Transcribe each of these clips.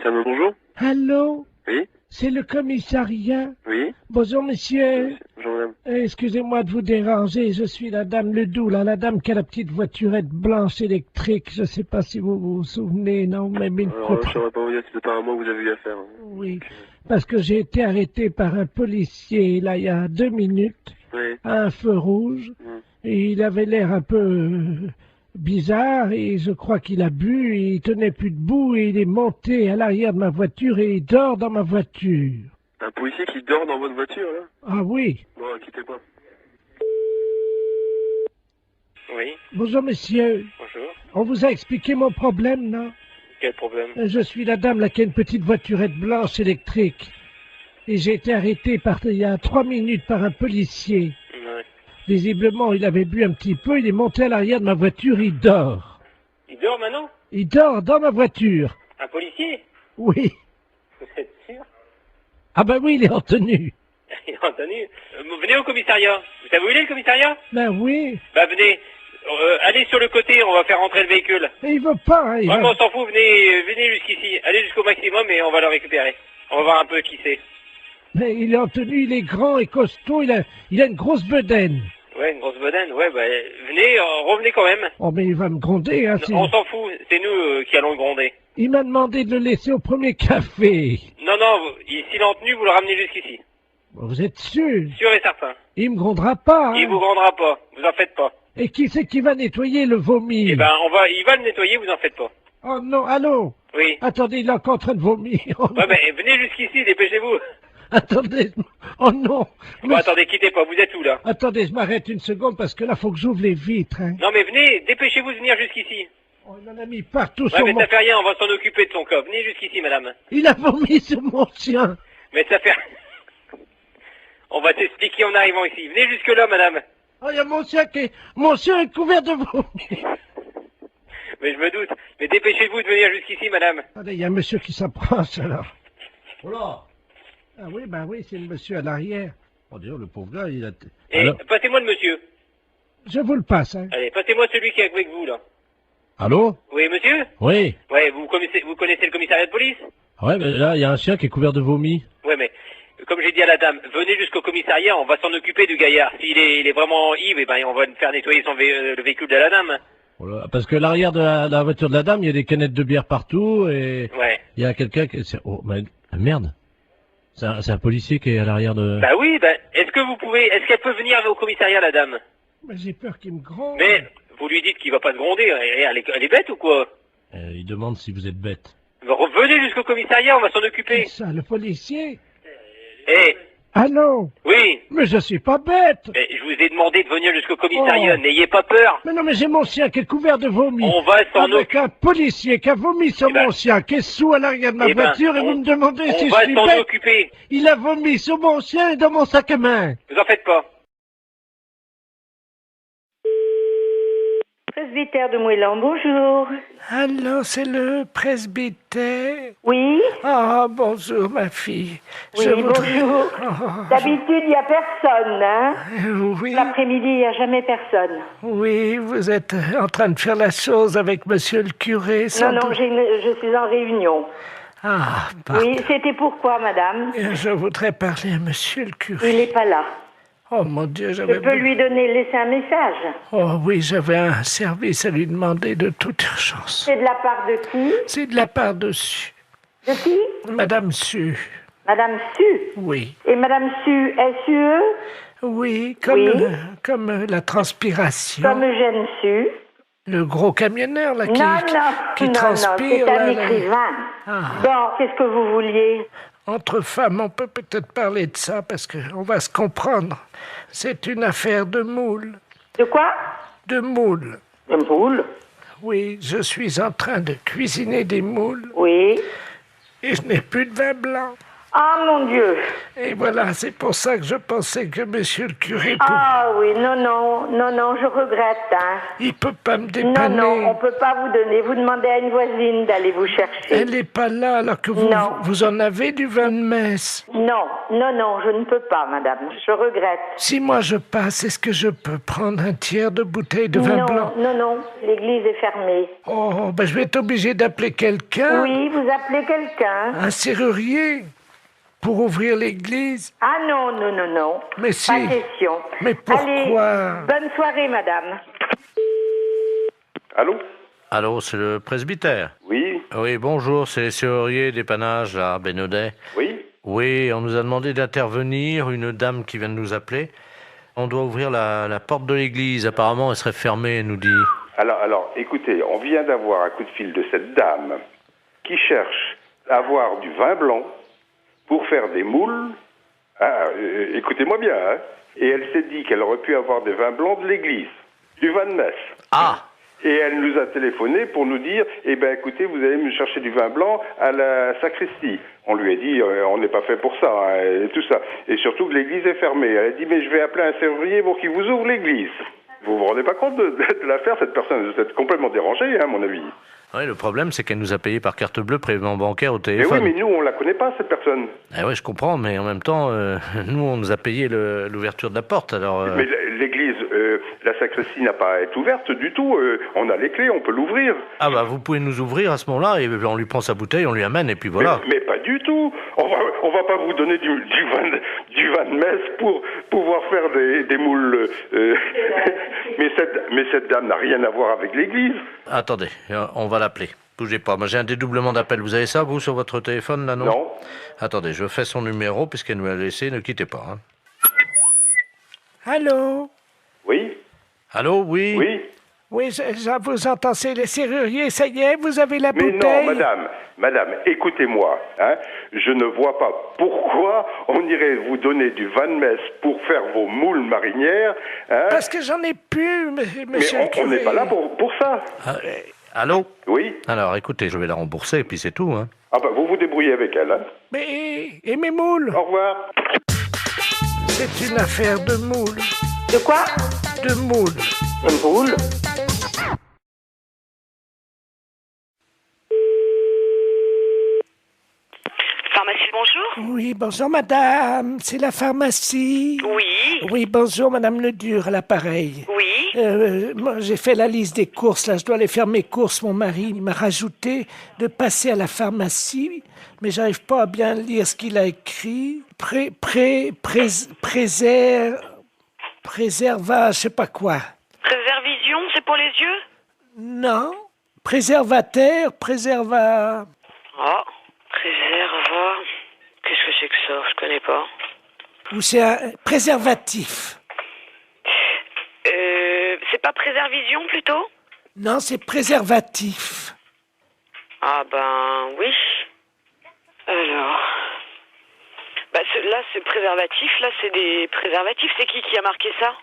Samuel, bonjour. Allô? Oui. C'est le commissariat? Oui. Bonjour, monsieur. Bonjour, madame. Excusez-moi de vous déranger, je suis la dame Ledoux, là, la dame qui a la petite voiturette blanche électrique. Je sais pas si vous vous souvenez, non, mais une Alors là, je saurais pas vous dire, c'est pas à moi que vous avez eu affaire. Hein. Oui, parce que j'ai été arrêté par un policier, là, il y a 2 minutes, Oui. à un feu rouge, et il avait l'air un peu bizarre, et je crois qu'il a bu, et il tenait plus debout, et il est monté à l'arrière de ma voiture, et il dort dans ma voiture. Un policier qui dort dans votre voiture, là? Ah oui. Bon, quittez pas. Oui. Bonjour, monsieur. Bonjour. On vous a expliqué mon problème, non? Quel problème? Je suis la dame là qui a une petite voiturette blanche électrique. Et j'ai été arrêté il y a 3 minutes par un policier. Ouais. Visiblement, il avait bu un petit peu, il est monté à l'arrière de ma voiture, il dort. Il dort maintenant? Il dort dans ma voiture. Un policier? Oui. Vous êtes sûr? Ah ben oui, il est en tenue. Il est en tenue. Venez au commissariat. Vous savez où il est, le commissariat? Ben oui. Bah, venez. Allez sur le côté, on va faire rentrer le véhicule. Mais il veut pas, hein, il Ouais, va- mais on s'en fout, venez jusqu'ici. Allez jusqu'au maximum et on va le récupérer. On va voir un peu qui c'est. Mais il est en tenue, il est grand et costaud, il a une grosse bedaine. Ouais, une grosse bedaine. Ouais, bah, venez, revenez quand même. Oh mais il va me gronder, hein. On s'en fout, c'est nous qui allons le gronder. Il m'a demandé de le laisser au premier café. Non, s'il est en tenue, vous le ramenez jusqu'ici. Vous êtes sûr? Sûr et certain. Il me grondera pas, hein. Il vous grondera pas, vous en faites pas. Et qui c'est qui va nettoyer le vomi? Eh ben, il va le nettoyer, vous en faites pas. Oh non, allô? Oui. Attendez, il est encore en train de vomir. Oh, Ouais, mais venez jusqu'ici, dépêchez-vous. attendez, oh non. Bon, attendez, quittez pas, vous êtes où, là? Attendez, je m'arrête une seconde parce que là, faut que j'ouvre les vitres, hein. Non, mais venez, dépêchez-vous de venir jusqu'ici. Oh, il en a mis partout Ouais, sur mais mon... ça fait rien, on va s'en occuper de son cas. Venez jusqu'ici, madame. Il a vomi sur mon chien. Mais ça fait... On va t'expliquer en arrivant ici. Venez jusque-là, madame. Oh, il y a mon chien mon chien est couvert de vomi. Mais je me doute. Mais dépêchez-vous de venir jusqu'ici, madame. Attendez, il y a un monsieur qui s'approche, alors. Oh là. Ah oui, ben oui, c'est le monsieur à l'arrière. Oh, Dieu, le pauvre gars, il a... Et Alors, passez-moi le monsieur. je vous le passe, hein. Allez, passez-moi celui qui est avec vous, là. Allô? Oui, monsieur? Oui. Ouais, vous connaissez le commissariat de police? Ouais, mais là, il y a un chien qui est couvert de vomi. Ouais, mais comme j'ai dit à la dame, venez jusqu'au commissariat, on va s'en occuper du gaillard. S'il est, il est vraiment ivre, eh ben, on va faire nettoyer le véhicule de la dame. Voilà. Parce que l'arrière de la voiture de la dame, il y a des canettes de bière partout et Ouais. il y a quelqu'un qui... Oh, mais merde. C'est un policier qui est à l'arrière de... Bah oui, est-ce qu'elle peut venir au commissariat, la dame? Mais j'ai peur qu'il me gronde. Mais, vous lui dites qu'il va pas se gronder, elle est bête ou quoi? Il demande si vous êtes bête. Venez jusqu'au commissariat, on va s'en occuper. Ça, le policier. Eh, Allô? oui, Mais je suis pas bête. mais je vous ai demandé de venir jusqu'au commissariat, Oh. n'ayez pas peur. Mais non, mais j'ai mon chien qui est couvert de vomi. On va s'en Avec un policier qui a vomi sur Eh ben. mon chien, qui est sous à l'arrière de ma Eh ben, voiture, et vous me demandez On si je va suis s'en bête. occuper, Il a vomi sur mon chien et dans mon sac à main. vous en faites pas. Presbytère de Moëlan, bonjour. Allô, c'est le presbytère. Oui, Ah, bonjour, ma fille. oui, bonjour. D'habitude, il n'y a personne, hein. Oui, L'après-midi, il n'y a jamais personne. oui, vous êtes en train de faire la chose avec monsieur le curé, sans Non, non, doute. je suis en réunion. Ah, Oui, c'était pourquoi, madame? Je voudrais parler à monsieur le curé. Il n'est pas là. Oh, mon Dieu, Je j'avais... peux lui laisser un message. Oh oui, j'avais un service à lui demander de toute urgence. C'est de la part de qui? C'est de la part de Su. De qui? Madame Su. Madame Su. Oui. Et madame Su, S-U-E? Oui, Oui. comme la transpiration. Comme Eugène Su. Le gros camionneur, là, qui, Non, qui non, transpire. c'est un là, là. écrivain. Ah. Bon, qu'est-ce que vous vouliez? Entre femmes, on peut peut-être parler de ça, parce qu'on va se comprendre. C'est une affaire de moule. De quoi? De moule. De moule? Oui, je suis en train de cuisiner des moules, Oui. et je n'ai plus de vin blanc. Ah, mon Dieu. Et voilà, c'est pour ça que je pensais que monsieur le curé, Ah oui, non, je regrette. Hein. il peut pas me dépanner. Non, on peut pas vous donner. Vous demandez à une voisine d'aller vous chercher. Elle est pas là alors que vous en avez du vin de messe. Non, je ne peux pas, madame. Je regrette. Si moi je passe, est-ce que je peux prendre un tiers de bouteille de vin blanc? Non, l'église est fermée. Oh, ben je vais être obligé d'appeler quelqu'un. Oui, vous appelez quelqu'un. Un serrurier pour ouvrir l'église. Ah non. Mais si. Pas question. Mais pourquoi? Allez, bonne soirée, madame. Allô? Allô, c'est le presbytère? Oui? Oui, bonjour, c'est les serruriers dépannage à Bénodet. Oui? Oui, on nous a demandé d'intervenir, une dame qui vient de nous appeler. On doit ouvrir la porte de l'église, apparemment elle serait fermée, elle nous dit. Alors, écoutez, on vient d'avoir un coup de fil de cette dame qui cherche à avoir du vin blanc pour faire des moules. Écoutez-moi bien, hein. Et elle s'est dit qu'elle aurait pu avoir des vins blancs de l'église, du vin de messe. Ah! Et elle nous a téléphoné pour nous dire, écoutez, vous allez me chercher du vin blanc à la sacristie. On lui a dit, on n'est pas fait pour ça, hein, et tout ça. Et surtout que l'église est fermée. Elle a dit, mais je vais appeler un serrurier pour qu'il vous ouvre l'église. Vous vous rendez pas compte de l'affaire? Cette personne, vous êtes complètement dérangée, hein, à mon avis. Oui, le problème, c'est qu'elle nous a payé par carte bleue, prélèvement bancaire au Mais téléphone. oui, mais nous, on la connaît pas, cette personne. Eh oui, je comprends, mais en même temps, nous, on nous a payé l'ouverture de la porte, alors... Mais l'église, la sacristie n'a pas à être ouverte du tout. On a les clés, on peut l'ouvrir. Ah bah, vous pouvez nous ouvrir à ce moment-là, et on lui prend sa bouteille, on lui amène, et puis voilà. Mais pas du tout. On va pas vous donner du vin de messe pour pouvoir faire des moules. mais cette dame n'a rien à voir avec l'église. Attendez, on va l'appeler. Bougez pas, moi j'ai un dédoublement d'appel. Vous avez ça, vous, sur votre téléphone, là, non? Non. Attendez, je fais son numéro, puisqu'elle nous l'a laissé, ne quittez pas. Hein. Allô? Oui? Allô, oui? Oui? Oui, je vous entends, c'est les serruriers, ça y est, vous avez la Mais bouteille? non, madame, écoutez-moi, hein, je ne vois pas pourquoi on irait vous donner du vin de messe pour faire vos moules marinières. Hein. Parce que j'en ai plus, monsieur Mais le curé. on n'est pas là pour ça. Allô? Oui? Alors, écoutez, je vais la rembourser, et puis c'est tout, hein. Ah bah, vous vous débrouillez avec elle, hein. Mais, et mes moules? Au revoir. C'est une affaire de moules. De quoi? De moules. De boule. Pharmacie, bonjour. Oui, bonjour madame, c'est la pharmacie. Oui. Oui, bonjour madame Ledur, à l'appareil. Oui. Moi, j'ai fait la liste des courses, là, je dois aller faire mes courses. Mon mari il m'a rajouté de passer à la pharmacie, mais j'arrive pas à bien lire ce qu'il a écrit. Préserva, je sais pas quoi. Préservision, c'est pour les yeux? Non, préservateur, préserva... Oh, préserva... Qu'est-ce que c'est que ça? Je connais pas. Ou c'est un préservatif. C'est pas préservision, plutôt? Non, c'est préservatif. Ah ben, oui. Alors... Bah, là, c'est préservatif, là, c'est des préservatifs. C'est qui a marqué ça?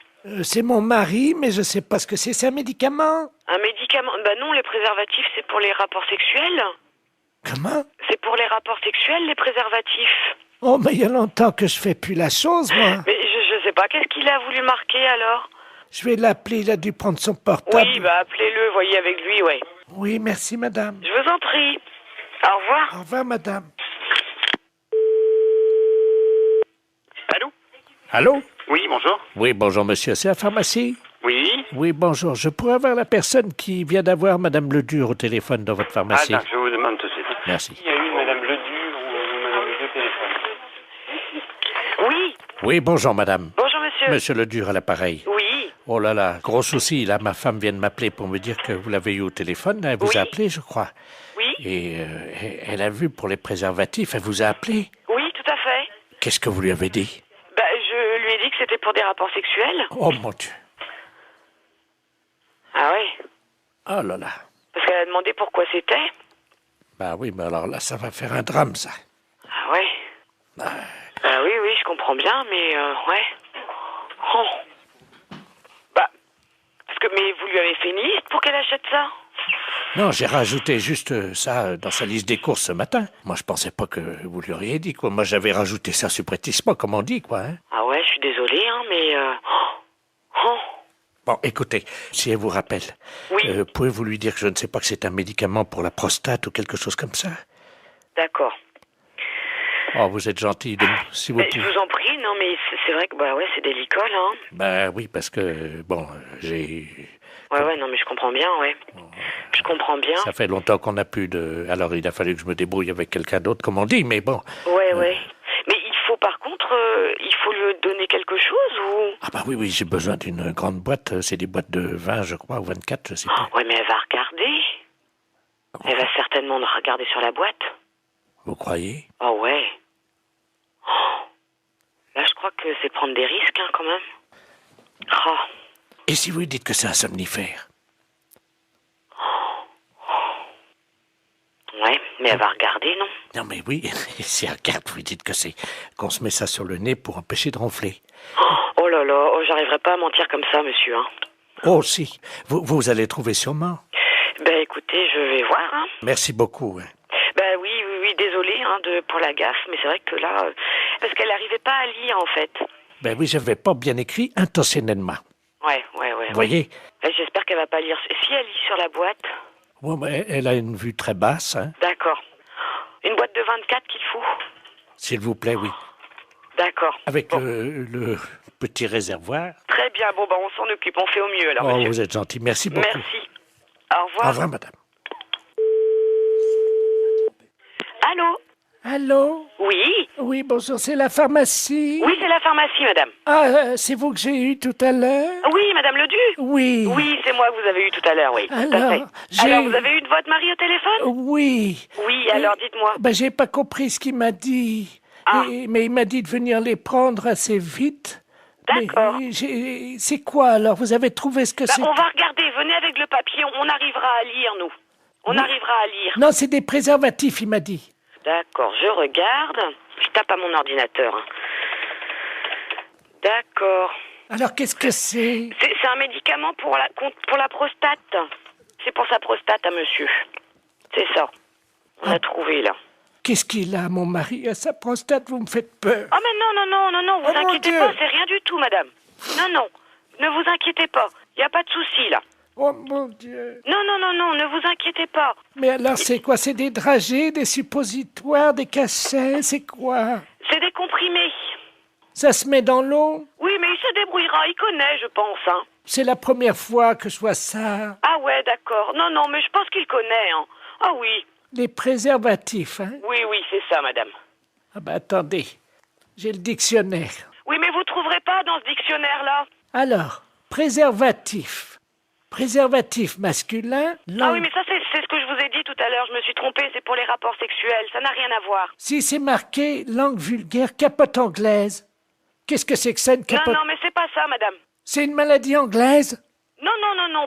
C'est mon mari, mais je sais pas ce que c'est un médicament. Un médicament? Bah non, les préservatifs, c'est pour les rapports sexuels. Comment? C'est pour les rapports sexuels, les préservatifs. Oh, mais il y a longtemps que je fais plus la chose, moi. Mais je sais pas, qu'est-ce qu'il a voulu marquer, alors? Je vais l'appeler, il a dû prendre son portable. Oui, bah appelez-le, voyez avec lui, ouais. Oui, merci madame. Je vous en prie. Au revoir. Au revoir madame. Allô? Allô? Oui, bonjour. Oui, bonjour monsieur, c'est la pharmacie? Oui? Oui, bonjour, je pourrais avoir la personne qui vient d'avoir madame Ledur au téléphone dans votre pharmacie? Ah, je vous demande tout de suite. Merci. Il y a eu madame Ledur ou madame Ledur au téléphone? Oui. Oui, bonjour madame. Bonjour, monsieur. Monsieur Ledur à l'appareil. Oui. Oh là là, gros souci, là, ma femme vient de m'appeler pour me dire que vous l'avez eu au téléphone, elle vous Oui. a appelé, je crois. Oui. Et elle a vu pour les préservatifs, elle vous a appelé. Oui, tout à fait. Qu'est-ce que vous lui avez dit? Bah, je lui ai dit que c'était pour des rapports sexuels. Oh mon Dieu. Ah ouais. Oh là là. Parce qu'elle a demandé pourquoi c'était. Bah oui, mais alors là, ça va faire un drame, ça. Ah ouais. Bah oui, je comprends bien, mais ouais. Oh. Bah, parce que, mais vous lui avez fait une liste pour qu'elle achète ça? Non, j'ai rajouté juste ça dans sa liste des courses ce matin. Moi, je pensais pas que vous lui auriez dit, quoi. Moi, j'avais rajouté ça subrepticement, comme on dit, quoi. Hein. Ah ouais, je suis désolée, hein, mais... Bon, écoutez, si elle vous rappelle, Oui. pouvez-vous lui dire que je ne sais pas que c'est un médicament pour la prostate ou quelque chose comme ça? D'accord. Oh, vous êtes gentil, si vous Je pouvez. vous en prie, non, mais c'est vrai que, bah ouais, c'est délicat, là. Hein. Ben oui, parce que, bon, j'ai... Ouais, non, mais je comprends bien, ouais. Je comprends bien. Ça fait longtemps qu'on n'a plus de... Alors, il a fallu que je me débrouille avec quelqu'un d'autre, comme on dit, mais bon. Ouais. Mais il faut, par contre, il faut lui donner quelque chose, ou... Ah bah oui, j'ai besoin d'une grande boîte. C'est des boîtes de 20, je crois, ou 24, je sais pas. Ouais, mais elle va regarder. Elle va certainement regarder sur la boîte. Vous croyez? Oh, ouais. Là, je crois que c'est prendre des risques, hein, quand même. Oh. Et si vous lui dites que c'est un somnifère? Ouais, mais elle va regarder, non? Non, mais oui, si elle regarde, vous lui dites que c'est... qu'on se met ça sur le nez pour empêcher de ronfler. Oh là là, j'arriverai pas à mentir comme ça, monsieur, hein. Oh, si. Vous allez trouver sûrement. Ben, écoutez, je vais voir, hein. Merci beaucoup. Hein. Ben oui, désolé, hein, pour la gaffe, mais c'est vrai que là... parce qu'elle n'arrivait pas à lire, en fait. Ben oui, j'avais pas bien écrit intentionnellement. Ouais. Vous voyez? J'espère qu'elle va pas lire. Si elle lit sur la boîte... Ouais, mais elle a une vue très basse, hein. D'accord. Une boîte de 24 qu'il faut? S'il vous plaît, oui. D'accord. Avec bon. le petit réservoir. Très bien, bon, on s'en occupe, on fait au mieux, alors, Oh, monsieur. vous êtes gentil, merci beaucoup. Merci. Au revoir. Au revoir, madame. Allô? Allô? Oui? Oui, bonjour, c'est la pharmacie? Oui, c'est la pharmacie, madame. Ah, c'est vous que j'ai eu tout à l'heure? Oui, madame Ledu? Oui. Oui, c'est moi que vous avez eu tout à l'heure, oui. Tout à fait. Alors, vous avez eu votre mari au téléphone? Oui. Oui, alors dites-moi. Ben, j'ai pas compris ce qu'il m'a dit. Ah. Mais il m'a dit de venir les prendre assez vite. D'accord. Mais c'est quoi alors? Vous avez trouvé ce que c'est? On va regarder, venez avec le papier, on arrivera à lire, nous. On arrivera à lire. Non, c'est des préservatifs, il m'a dit. D'accord, je regarde. Je tape à mon ordinateur. Hein. D'accord. Alors, qu'est-ce que c'est? C'est un médicament pour la prostate. C'est pour sa prostate à monsieur. C'est ça. On a trouvé, là. Qu'est-ce qu'il a, mon mari, à sa prostate? Vous me faites peur. Oh, mais non, vous Oh, mon inquiétez Dieu. pas, c'est rien du tout, madame. Non, ne vous inquiétez pas. Il n'y a pas de souci, là. Oh, mon Dieu. Non, ne vous inquiétez pas. Mais alors, c'est quoi? C'est des dragées, des suppositoires, des cachets? C'est quoi? C'est des comprimés. Ça se met dans l'eau? Oui, mais il se débrouillera, il connaît, je pense, hein. C'est la première fois que je vois ça. Ah ouais, d'accord. Non, mais je pense qu'il connaît, hein. Ah oui. Les préservatifs, hein? Oui, c'est ça, madame. Ah ben, attendez. J'ai le dictionnaire. Oui, mais vous trouverez pas dans ce dictionnaire-là. Alors, préservatif. Préservatif masculin. Ah oui, mais ça, c'est ce que je vous ai dit tout à l'heure. Je me suis trompée, c'est pour les rapports sexuels. Ça n'a rien à voir. Si c'est marqué langue vulgaire, capote anglaise. Qu'est-ce que c'est que ça, une capote? Non, mais c'est pas ça, madame. C'est une maladie anglaise? Non,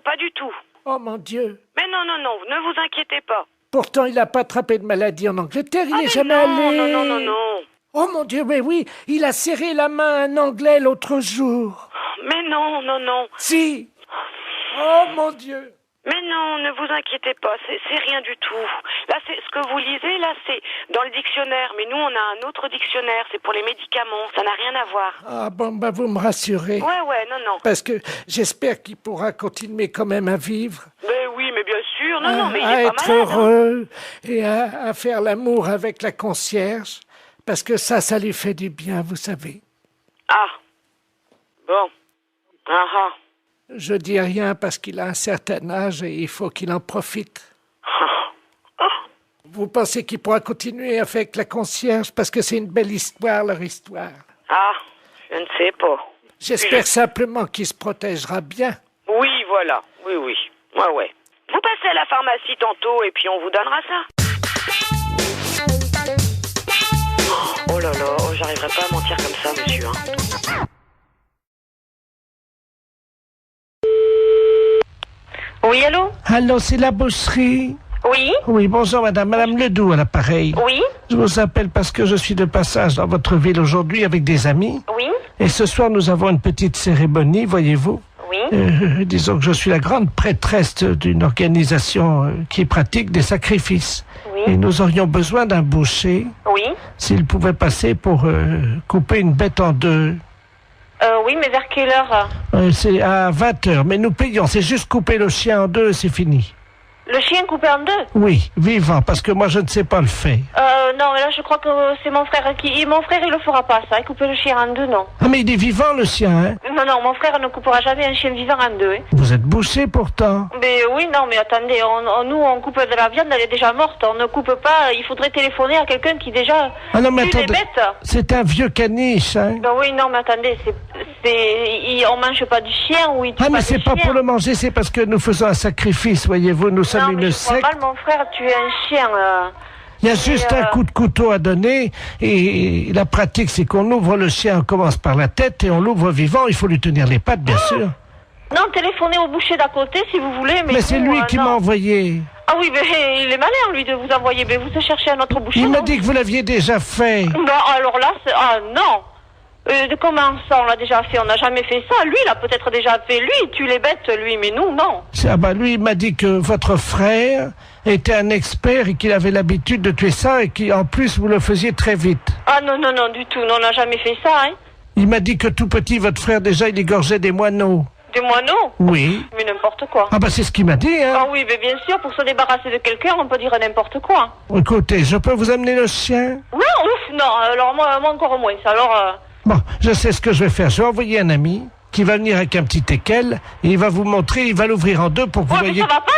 pas du tout. Oh mon Dieu. Mais non, ne vous inquiétez pas. Pourtant, il n'a pas attrapé de maladie en Angleterre, il n'est jamais allé. Non. Oh mon Dieu, mais oui, il a serré la main à un Anglais l'autre jour. Mais non. Si. Oh mon Dieu. Mais non, ne vous inquiétez pas, c'est rien du tout. Là, c'est ce que vous lisez, là, c'est dans le dictionnaire. Mais nous, on a un autre dictionnaire, c'est pour les médicaments. Ça n'a rien à voir. Ah bon, bah vous me rassurez. Ouais, non. Parce que j'espère qu'il pourra continuer quand même à vivre. Mais oui, mais bien sûr. Non, mais il à est pas être malade. Hein. heureux et à faire l'amour avec la concierge. Parce que ça lui fait du bien, vous savez. Ah. Bon. Ah. Je dis rien parce qu'il a un certain âge et il faut qu'il en profite. Vous pensez qu'il pourra continuer avec la concierge parce que c'est une belle histoire, leur histoire. Ah, je ne sais pas. J'espère simplement qu'il se protégera bien. Oui, voilà. Oui. Ouais. Vous passez à la pharmacie tantôt et puis on vous donnera ça. Oh là là, j'arriverai pas à mentir comme ça, monsieur. Hein. Oui, allô? Allô, c'est la boucherie? Oui? Oui, bonjour madame Ledoux à l'appareil. Oui? Je vous appelle parce que je suis de passage dans votre ville aujourd'hui avec des amis. Oui? Et ce soir, nous avons une petite cérémonie, voyez-vous. Oui? Disons que je suis la grande prêtresse d'une organisation qui pratique des sacrifices. Oui. Et nous aurions besoin d'un boucher, Oui. s'il pouvait passer pour couper une bête en deux. Oui, mais vers quelle heure? C'est à 20h, mais nous payons. C'est juste couper le chien en deux, c'est fini. Le chien coupé en deux? Oui, vivant, parce que moi je ne sais pas le faire. Non, mais là je crois que c'est mon frère qui... Mon frère il le fera pas ça, couper le chien en deux, non. Ah mais il est vivant le chien, hein? Non, mon frère ne coupera jamais un chien vivant en deux. Vous êtes bouché pourtant. Mais oui, non, mais attendez, nous on coupe de la viande, elle est déjà morte, on ne coupe pas, il faudrait téléphoner à quelqu'un qui déjà Ah non mais tue les attendez, bêtes. c'est un vieux caniche, hein? Ben oui, non, mais attendez, on mange pas du chien ou il tue Ah mais pas c'est des pas chiens. pour le manger, c'est parce que nous faisons un sacrifice, voyez-vous, nous sommes Non, mais une je vois secte. mal mon frère tuer un chien. Il y a juste un coup de couteau à donner et la pratique c'est qu'on ouvre le chien, on commence par la tête et on l'ouvre vivant, il faut lui tenir les pattes bien sûr. Non, téléphonez au boucher d'à côté si vous voulez, mais... Mais c'est nous, lui qui non. m'a envoyé. Ah oui, mais il est malin lui de vous envoyer, mais vous cherchez un autre boucher. Il m'a non? dit que vous l'aviez déjà fait. Non, alors là, non. Comment ça, on l'a déjà fait? On n'a jamais fait ça. Lui, il a peut-être déjà fait. Lui, il tue les bêtes, lui, mais nous, non. Ah bah lui il m'a dit que votre frère était un expert et qu'il avait l'habitude de tuer ça et qu'en plus vous le faisiez très vite. Ah non, du tout. Non, on n'a jamais fait ça, hein. Il m'a dit que tout petit votre frère déjà il égorgeait des moineaux. Des moineaux? Oui. Mais n'importe quoi. Ah bah c'est ce qu'il m'a dit, hein. Ah oui, mais bien sûr, pour se débarrasser de quelqu'un, on peut dire n'importe quoi. Écoutez, je peux vous amener le chien? Non, ouf, non, alors moi encore moins. Alors, Bon, je sais ce que je vais faire. Je vais envoyer un ami qui va venir avec un petit équel et il va vous montrer, il va l'ouvrir en deux pour que vous ouais, mais voyez... ça va pas,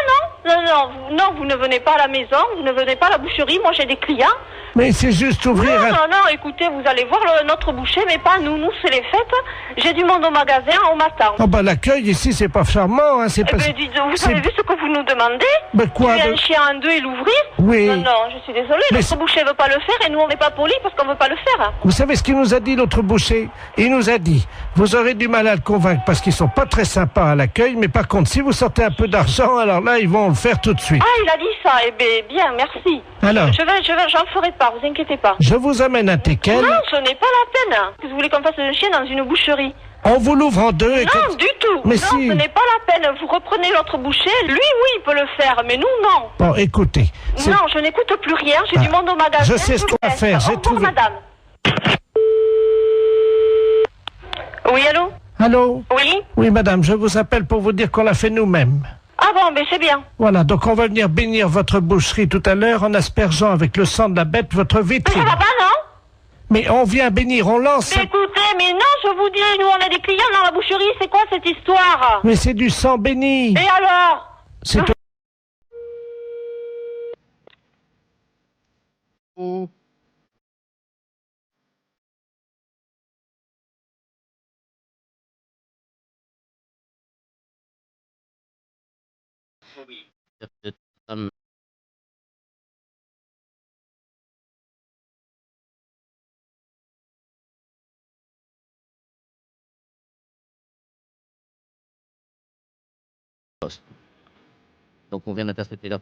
non, vous ne venez pas à la maison, vous ne venez pas à la boucherie, moi j'ai des clients. Mais c'est juste ouvrir un... Non, écoutez, vous allez voir notre boucher, mais pas nous, c'est les fêtes. J'ai du monde au magasin, on m'attend. Oh bah l'accueil ici c'est pas charmant, hein, c'est pas... Eh ben, dites, vous avez vu ce que vous nous demandez? Mais quoi Tuer de- un chien en deux et l'ouvrir? Oui. Non, je suis désolée, Mais notre c'est- boucher veut pas le faire et nous on n'est pas polis parce qu'on veut pas le faire. Vous savez ce qu'il nous a dit l'autre boucher? Il nous a dit, vous aurez du mal à le convaincre parce qu'ils sont pas très sympas à l'accueil, mais par contre si vous sortez un peu d'argent, alors là ils vont le faire tout de suite. Ah, il a dit ça, eh ben, bien, merci. Alors J'en ferai pas, vous inquiétez pas. je vous amène un teckel, Non, ce n'est pas la peine. Vous voulez qu'on fasse un chien dans une boucherie? on vous l'ouvre en deux et... Non, du tout. Mais non, si. ce n'est pas la peine. Vous reprenez l'autre boucher. Lui, oui, il peut le faire, mais nous, non. Bon, écoutez, c'est- Non, je n'écoute plus rien. J'ai Ah, du monde au magasin. je sais ce qu'on va laisse. faire, Au j'ai revoir, trouvé. madame. Oui, allô? Allô? Oui? Oui madame, je vous appelle pour vous dire qu'on l'a fait nous-mêmes. Ah bon, ben c'est bien. Voilà, donc on va venir bénir votre boucherie tout à l'heure en aspergeant avec le sang de la bête votre Mais vitrine. ça va pas, non? Mais on vient bénir, on lance... Mais écoutez, mais non, je vous dis, nous, on a des clients dans la boucherie. C'est quoi cette histoire? Mais c'est du sang béni. Et alors? C'est... Donc on vient d'intercepter leur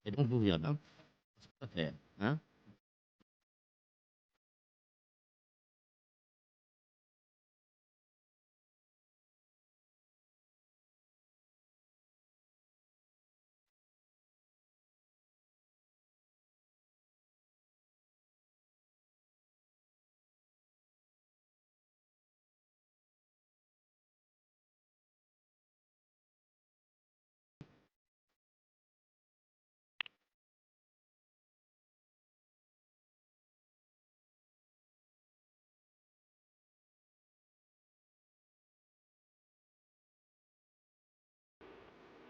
Et donc vous virez, hein? C'est pas clair, hein?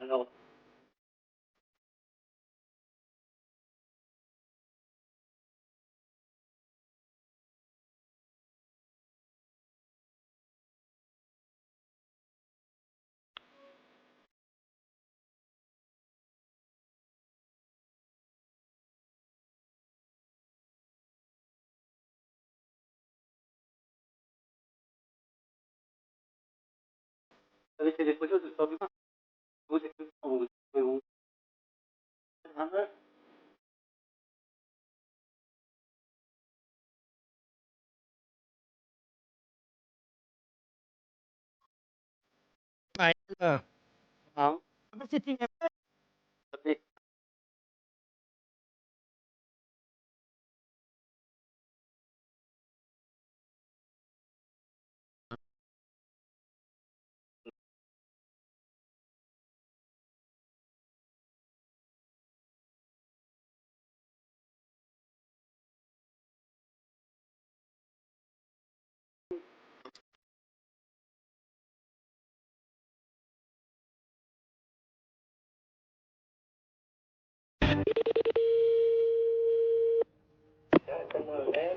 Alors. Vous avez fait des photos de Fabien. Vous êtes vous. Ah. C'est une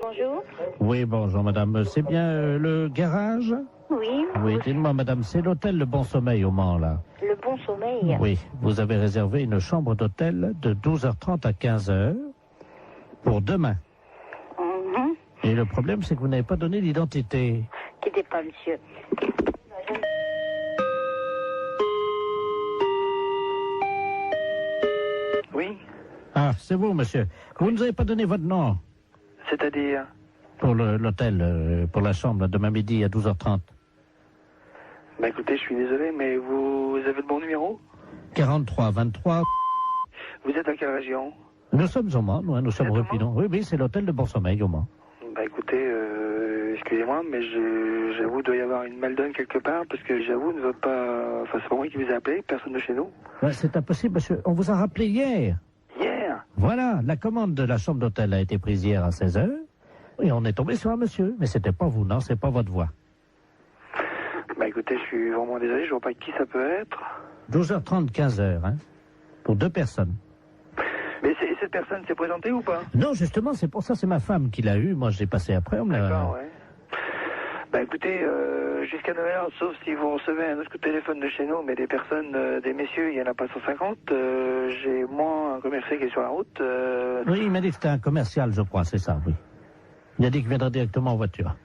Bonjour. Oui, bonjour madame. C'est bien le garage? Oui. Oui, dites-moi madame, c'est l'hôtel Le Bon Sommeil au Mans là. Le Bon Sommeil. Oui, vous avez réservé une chambre d'hôtel de 12h30 à 15h pour demain. Mhm. Et le problème, c'est que vous n'avez pas donné l'identité. Quittez pas, monsieur. Oui, Ah, c'est vous monsieur. Vous ne nous avez pas donné votre nom c'est-à-dire... pour l'hôtel, pour la chambre, demain midi à 12h30. Bah écoutez, je suis désolé, mais vous avez le bon numéro? 43 23. Vous êtes à quelle région? Nous sommes au Mans, nous sommes Vous êtes au Repidon. Oui, oui, c'est l'hôtel de Bon Sommeil au Mans. Bah écoutez, excusez-moi, mais j'avoue, il doit y avoir une maldonne quelque part, parce que j'avoue, ne veut pas... Enfin, c'est pas moi qui vous ai appelé, personne de chez nous. Ouais, c'est impossible, monsieur. On vous a rappelé hier. Hier? Voilà, la commande de la chambre d'hôtel a été prise hier à 16h. Et on est tombé sur un monsieur. Mais c'était pas vous, non, c'est pas votre voix. Bah écoutez, je suis vraiment désolé, je vois pas qui ça peut être. 12h30, 15h, hein. Pour 2 personnes. Mais cette personne s'est présentée ou pas? Non, justement, c'est pour ça, c'est ma femme qui l'a eu. Moi, j'ai passé après. On me l'a... D'accord, ouais. Bah écoutez, jusqu'à 9h, sauf si vous recevez un autre coup de téléphone de chez nous, mais des personnes, des messieurs, il n'y en a pas 150. J'ai moi un commercial qui est sur la route. Oui, il m'a dit que c'était un commercial, je crois, c'est ça, oui. Il a dit qu'il viendrait directement en voiture.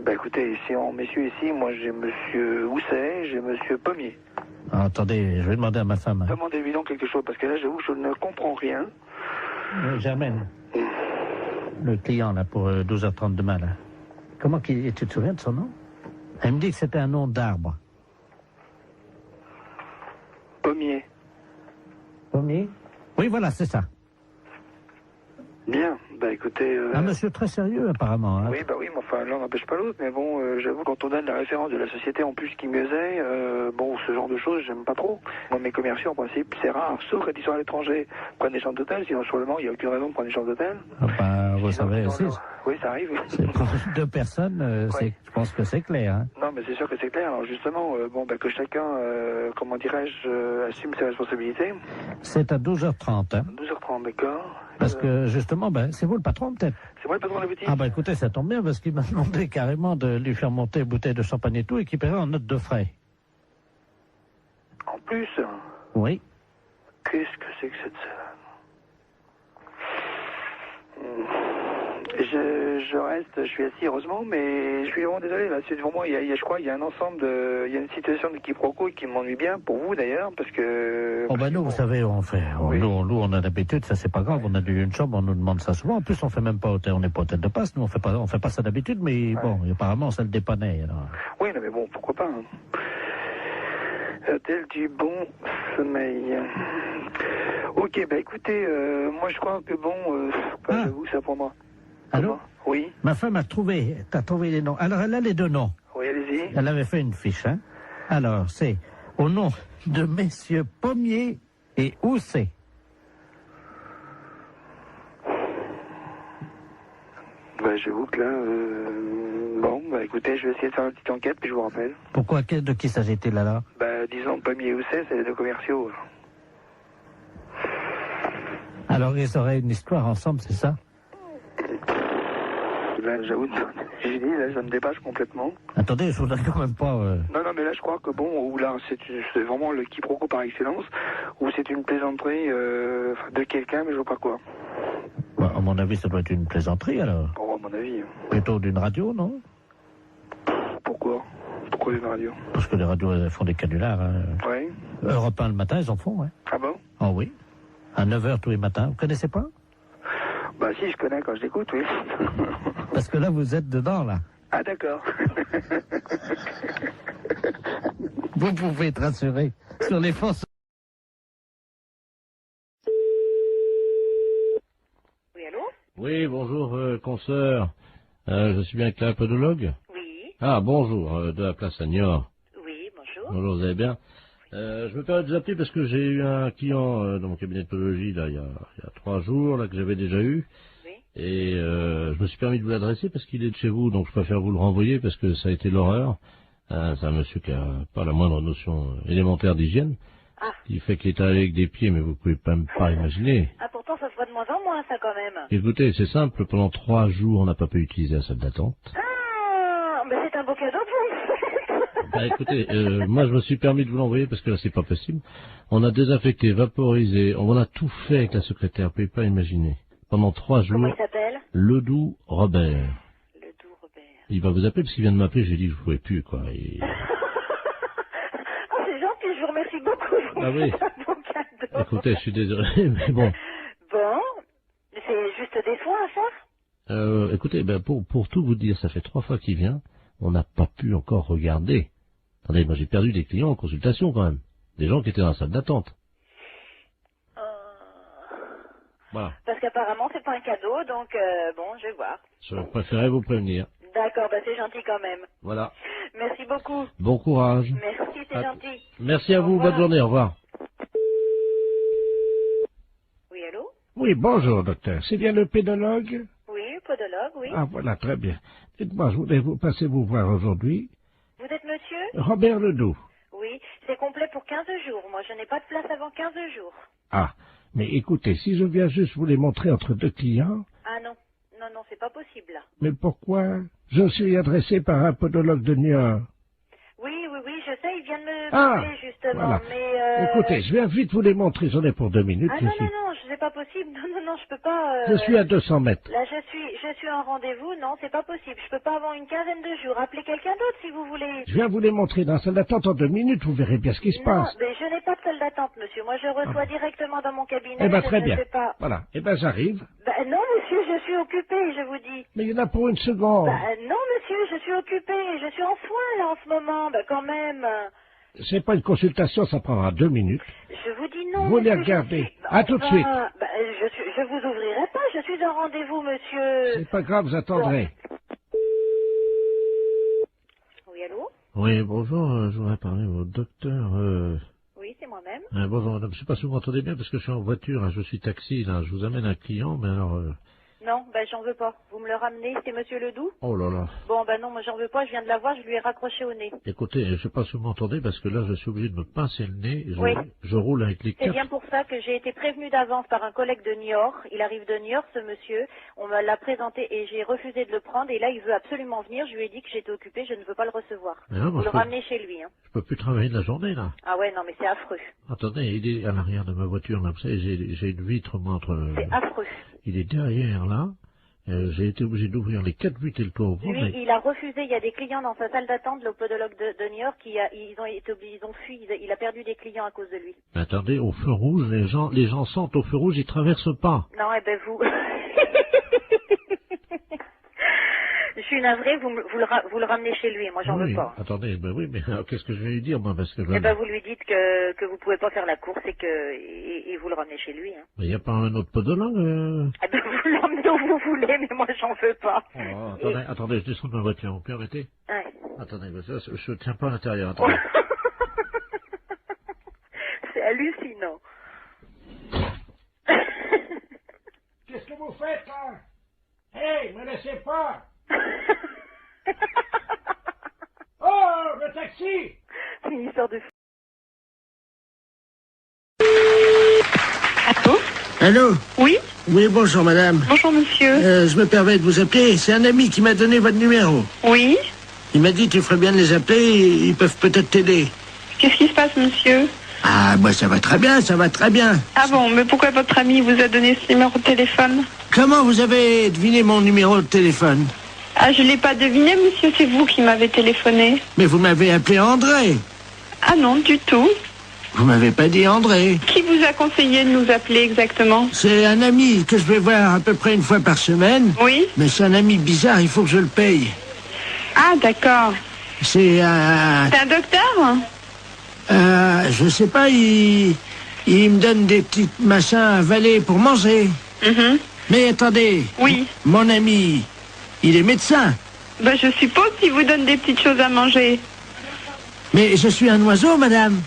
Bah écoutez, ici en messieurs ici, moi j'ai monsieur Housset, j'ai monsieur Pommier. Ah, attendez, je vais demander à ma femme. Hein. Demandez-lui donc quelque chose, parce que là j'avoue, je ne comprends rien. Germaine, le client là pour 12h30 demain là. Comment qu'il... Tu te souviens de son nom? Elle me dit que c'était un nom d'arbre. Pommier. Pommier? Oui, voilà, c'est ça. Bien, bah écoutez... Un monsieur très sérieux apparemment. Hein. Oui, bah oui, mais enfin l'un n'empêche pas l'autre, mais bon, j'avoue, quand on donne la référence de la société en plus qui mieux est, bon, ce genre de choses, j'aime pas trop. Moi, mes commerciaux, en principe, c'est rare, sauf quand ils sont à l'étranger, prennent des chambres d'hôtel, sinon sur le Mans, il n'y a aucune raison de prendre des chambres d'hôtel. Ah bah, vous savez, oui, ça arrive. C'est pour 2 personnes, je pense que c'est clair. Hein. Non, mais c'est sûr que c'est clair. Alors justement, bon, bah, que chacun, comment dirais-je, assume ses responsabilités. C'est à 12h30. Hein. 12h30, d'accord. Parce que justement, ben, c'est vous le patron peut-être? C'est moi le patron de la boutique. Ah bah écoutez, ça tombe bien parce qu'il m'a demandé carrément de lui faire monter une bouteille de champagne et tout et qu'il paierait en note de frais. En plus? Oui. Qu'est-ce que c'est que cette je reste, je suis assis heureusement, mais je suis vraiment désolé. Là, c'est devant moi, je crois, il y a un ensemble de, il y a une situation de quiproquo qui m'ennuie bien pour vous d'ailleurs, parce que. Oh ben nous, vous savez, on fait, Oui. nous on a d'habitude, ça c'est pas grave, on a une chambre, on nous demande ça souvent. En plus, on fait même pas hôtel, on n'est pas hôtel de passe, nous on fait pas ça d'habitude, mais bon, apparemment ça le dépannait. Alors. Oui, non, mais bon, pourquoi pas. Hein. Hôtel du Bon Sommeil. Ok, bah écoutez, moi je crois que bon, j'avoue, ça pour moi. Allô? Oui. Ma femme t'as trouvé les noms. Alors elle a les 2 noms. Oui, allez-y. Elle avait fait une fiche, hein. Alors, c'est au nom de messieurs Pommier et Housset. Bah, j'avoue que là, bon, bah écoutez, je vais essayer de faire une petite enquête, puis je vous rappelle. Pourquoi? De qui s'agit-il alors? Bah, disons, Pommier et Housset, c'est les deux commerciaux. Alors ils auraient une histoire ensemble, c'est ça? Là, j'avoue, j'ai dit, là, ça me dépasse complètement. Attendez, je voudrais quand même pas... Non, non, mais là, je crois que bon, ou là, c'est vraiment le quiproquo par excellence, ou c'est une plaisanterie de quelqu'un, mais je vois pas quoi. Bah, à mon avis, ça doit être une plaisanterie, alors. Bon, à mon avis. Plutôt d'une radio, non? Pourquoi? Pourquoi une radio? Parce que les radios, elles font des canulars. Hein. Oui. Europe 1 le matin, ils en font, ouais. Ah bon? Oh oui. À 9h tous les matins. Vous connaissez pas? Bah si, je connais quand je l'écoute, oui. Parce que là, vous êtes dedans, là. Ah d'accord. Vous pouvez être rassuré sur les forces. Oui, allô? Oui, bonjour, consoeur. Je suis bien avec la podologue? Oui. Ah, bonjour, de la place à Niort. Oui, bonjour. Bonjour, vous allez bien? Je me permets de vous appeler parce que j'ai eu un client dans mon cabinet de podologie, là, il y a 3 jours, là, que j'avais déjà eu. Oui. Et je me suis permis de vous l'adresser parce qu'il est de chez vous, donc je préfère vous le renvoyer parce que ça a été l'horreur. C'est un monsieur qui a pas la moindre notion élémentaire d'hygiène. Ah. Il fait qu'il est allé avec des pieds, mais vous pouvez même pas imaginer. Ah, pourtant, ça se voit de moins en moins, ça, quand même. Écoutez, c'est simple, pendant 3 jours, on n'a pas pu utiliser la salle d'attente. Ah, mais c'est un beau cadeau pour vous. Bah écoutez, moi je me suis permis de vous l'envoyer parce que là c'est pas possible. On a désinfecté, vaporisé, on a tout fait avec la secrétaire, vous pouvez pas imaginer. Pendant 3 jours. Comment il s'appelle? Ledoux Robert. Ledoux Robert. Il va vous appeler parce qu'il vient de m'appeler, j'ai dit que je pouvais plus quoi. Et... Oh, c'est gentil, je vous remercie beaucoup. Ah oui. C'est un beau cadeau. Écoutez, je suis désolé, mais bon. Bon, c'est juste des soins à faire? Écoutez, ben pour tout vous dire, ça fait 3 fois qu'il vient, on n'a pas pu encore regarder. Attendez, moi j'ai perdu des clients en consultation quand même. Des gens qui étaient dans la salle d'attente. Voilà. Parce qu'apparemment c'est pas un cadeau, donc bon, je vais voir. Je préférais vous prévenir. D'accord, bah c'est gentil quand même. Voilà. Merci beaucoup. Bon courage. Merci, c'est gentil. Merci à vous, bonne journée, au revoir. Oui, allô? Oui, bonjour, docteur. C'est bien le pédologue? Oui, podologue, oui. Ah, voilà, très bien. Dites-moi, je voulais vous passer vous voir aujourd'hui. Vous êtes monsieur? Robert Ledoux. Oui, c'est complet pour 15 jours. Moi, je n'ai pas de place avant 15 jours. Ah, mais écoutez, si je viens juste vous les montrer entre 2 clients... Ah non, non, non, c'est pas possible là. Mais pourquoi? Je suis adressé par un podologue de Niort. Oui, oui, oui, je sais, il vient de me Ah, parler justement, voilà. mais... Écoutez, je viens vite vous les montrer, j'en ai pour 2 minutes. Ah non, non, non, c'est pas possible. Non, non, non, je peux pas... Je suis à 200 mètres. Là, je suis en rendez-vous. Non, c'est pas possible. Je peux pas avoir une quinzaine de jours. Appelez quelqu'un d'autre si vous voulez. Je viens vous les montrer dans la salle d'attente en 2 minutes, vous verrez bien ce qui se Non, passe. mais je n'ai pas de salle d'attente, monsieur. Moi, je reçois directement dans mon cabinet. Eh ben, je très ne bien. sais pas. Voilà. Eh ben, j'arrive. Ben, non, monsieur, je suis occupée, je vous dis. Mais il y en a pour 1 seconde. Ben, non, monsieur, je suis occupée. Je suis en soins, là, en ce moment. Ben, quand même. C'est pas une consultation, ça prendra 2 minutes. Je vous dis non, Vous les monsieur, regardez. À tout de suite. Ben, je vous ouvrirai pas. Je suis en rendez-vous, monsieur. C'est pas grave, vous attendrez. Oui, allô? Oui, bonjour, je voudrais parler au docteur... Oui, c'est moi-même. bonjour madame, je sais pas si vous m'entendez bien parce que je suis en voiture, hein, je suis taxi, là, je vous amène un client, mais alors... Non, ben j'en veux pas. Vous me le ramenez, c'est monsieur Ledoux? Oh là là. Bon, ben non, moi j'en veux pas, je viens de la voir, je lui ai raccroché au nez. Écoutez, je sais pas si vous m'entendez parce que là, je suis obligé de me pincer le nez, Oui. je roule avec les C'est 4... bien pour ça que j'ai été prévenue d'avance par un collègue de Niort. Il arrive de Niort, ce monsieur. On me l'a présenté et j'ai refusé de le prendre. Et là, il veut absolument venir. Je lui ai dit que j'étais occupée, je ne veux pas le recevoir. Mais non, moi, Vous le ramenez chez lui, hein. Je peux plus travailler de la journée, là. Ah ouais, non, mais c'est affreux. Attendez, il est à l'arrière de ma voiture, là, vous savez, j'ai une vitre, moi, entre... C'est affreux. Il est derrière, là. J'ai été obligé d'ouvrir les 4 vitres et le toit au fond, Lui, mais... il a refusé. Il y a des clients dans sa salle d'attente, le podologue de Niort, ils ont fui. Il a perdu des clients à cause de lui. Mais attendez, au feu rouge, les gens sentent au feu rouge, ils traversent pas. Non, eh ben vous... Je suis navrée, vous le ramenez chez lui, moi j'en veux pas. Attendez, ben oui, mais qu'est-ce que je vais lui dire, moi, parce que... Eh ben vous lui dites que vous pouvez pas faire la course et vous le ramenez chez lui. Hein. Mais il n'y a pas un autre podologue Eh ben vous l'emmenez où vous voulez, mais moi j'en veux pas. Oh, attendez, je descends de ma voiture, vous permettez? Ouais. Attendez, parce que je tiens pas à l'intérieur, attendez. C'est hallucinant. Qu'est-ce que vous faites, là? Hey, me laissez pas! Oh, le taxi! C'est une histoire de Allô? Oui? Oui, bonjour madame. Bonjour monsieur. Je me permets de vous appeler. C'est un ami qui m'a donné votre numéro. Oui? Il m'a dit tu ferais bien de les appeler, ils peuvent peut-être t'aider. Qu'est-ce qui se passe monsieur? Ah, bah ça va très bien, ça va très bien. Ah bon, mais pourquoi votre ami vous a donné ce numéro de téléphone? Comment vous avez deviné mon numéro de téléphone? Ah, je l'ai pas deviné monsieur, c'est vous qui m'avez téléphoné. Mais vous m'avez appelé André. Ah non, du tout. Vous m'avez pas dit André. Qui vous a conseillé de nous appeler exactement? C'est un ami que je vais voir à peu près une fois par semaine. Oui? Mais c'est un ami bizarre, il faut que je le paye. Ah d'accord. C'est un... C'est un docteur? je sais pas, il me donne des petits machins à avaler pour manger. Mais attendez. Oui. Mon ami, il est médecin. Ben je suppose qu'il vous donne des petites choses à manger. Mais je suis un oiseau, madame.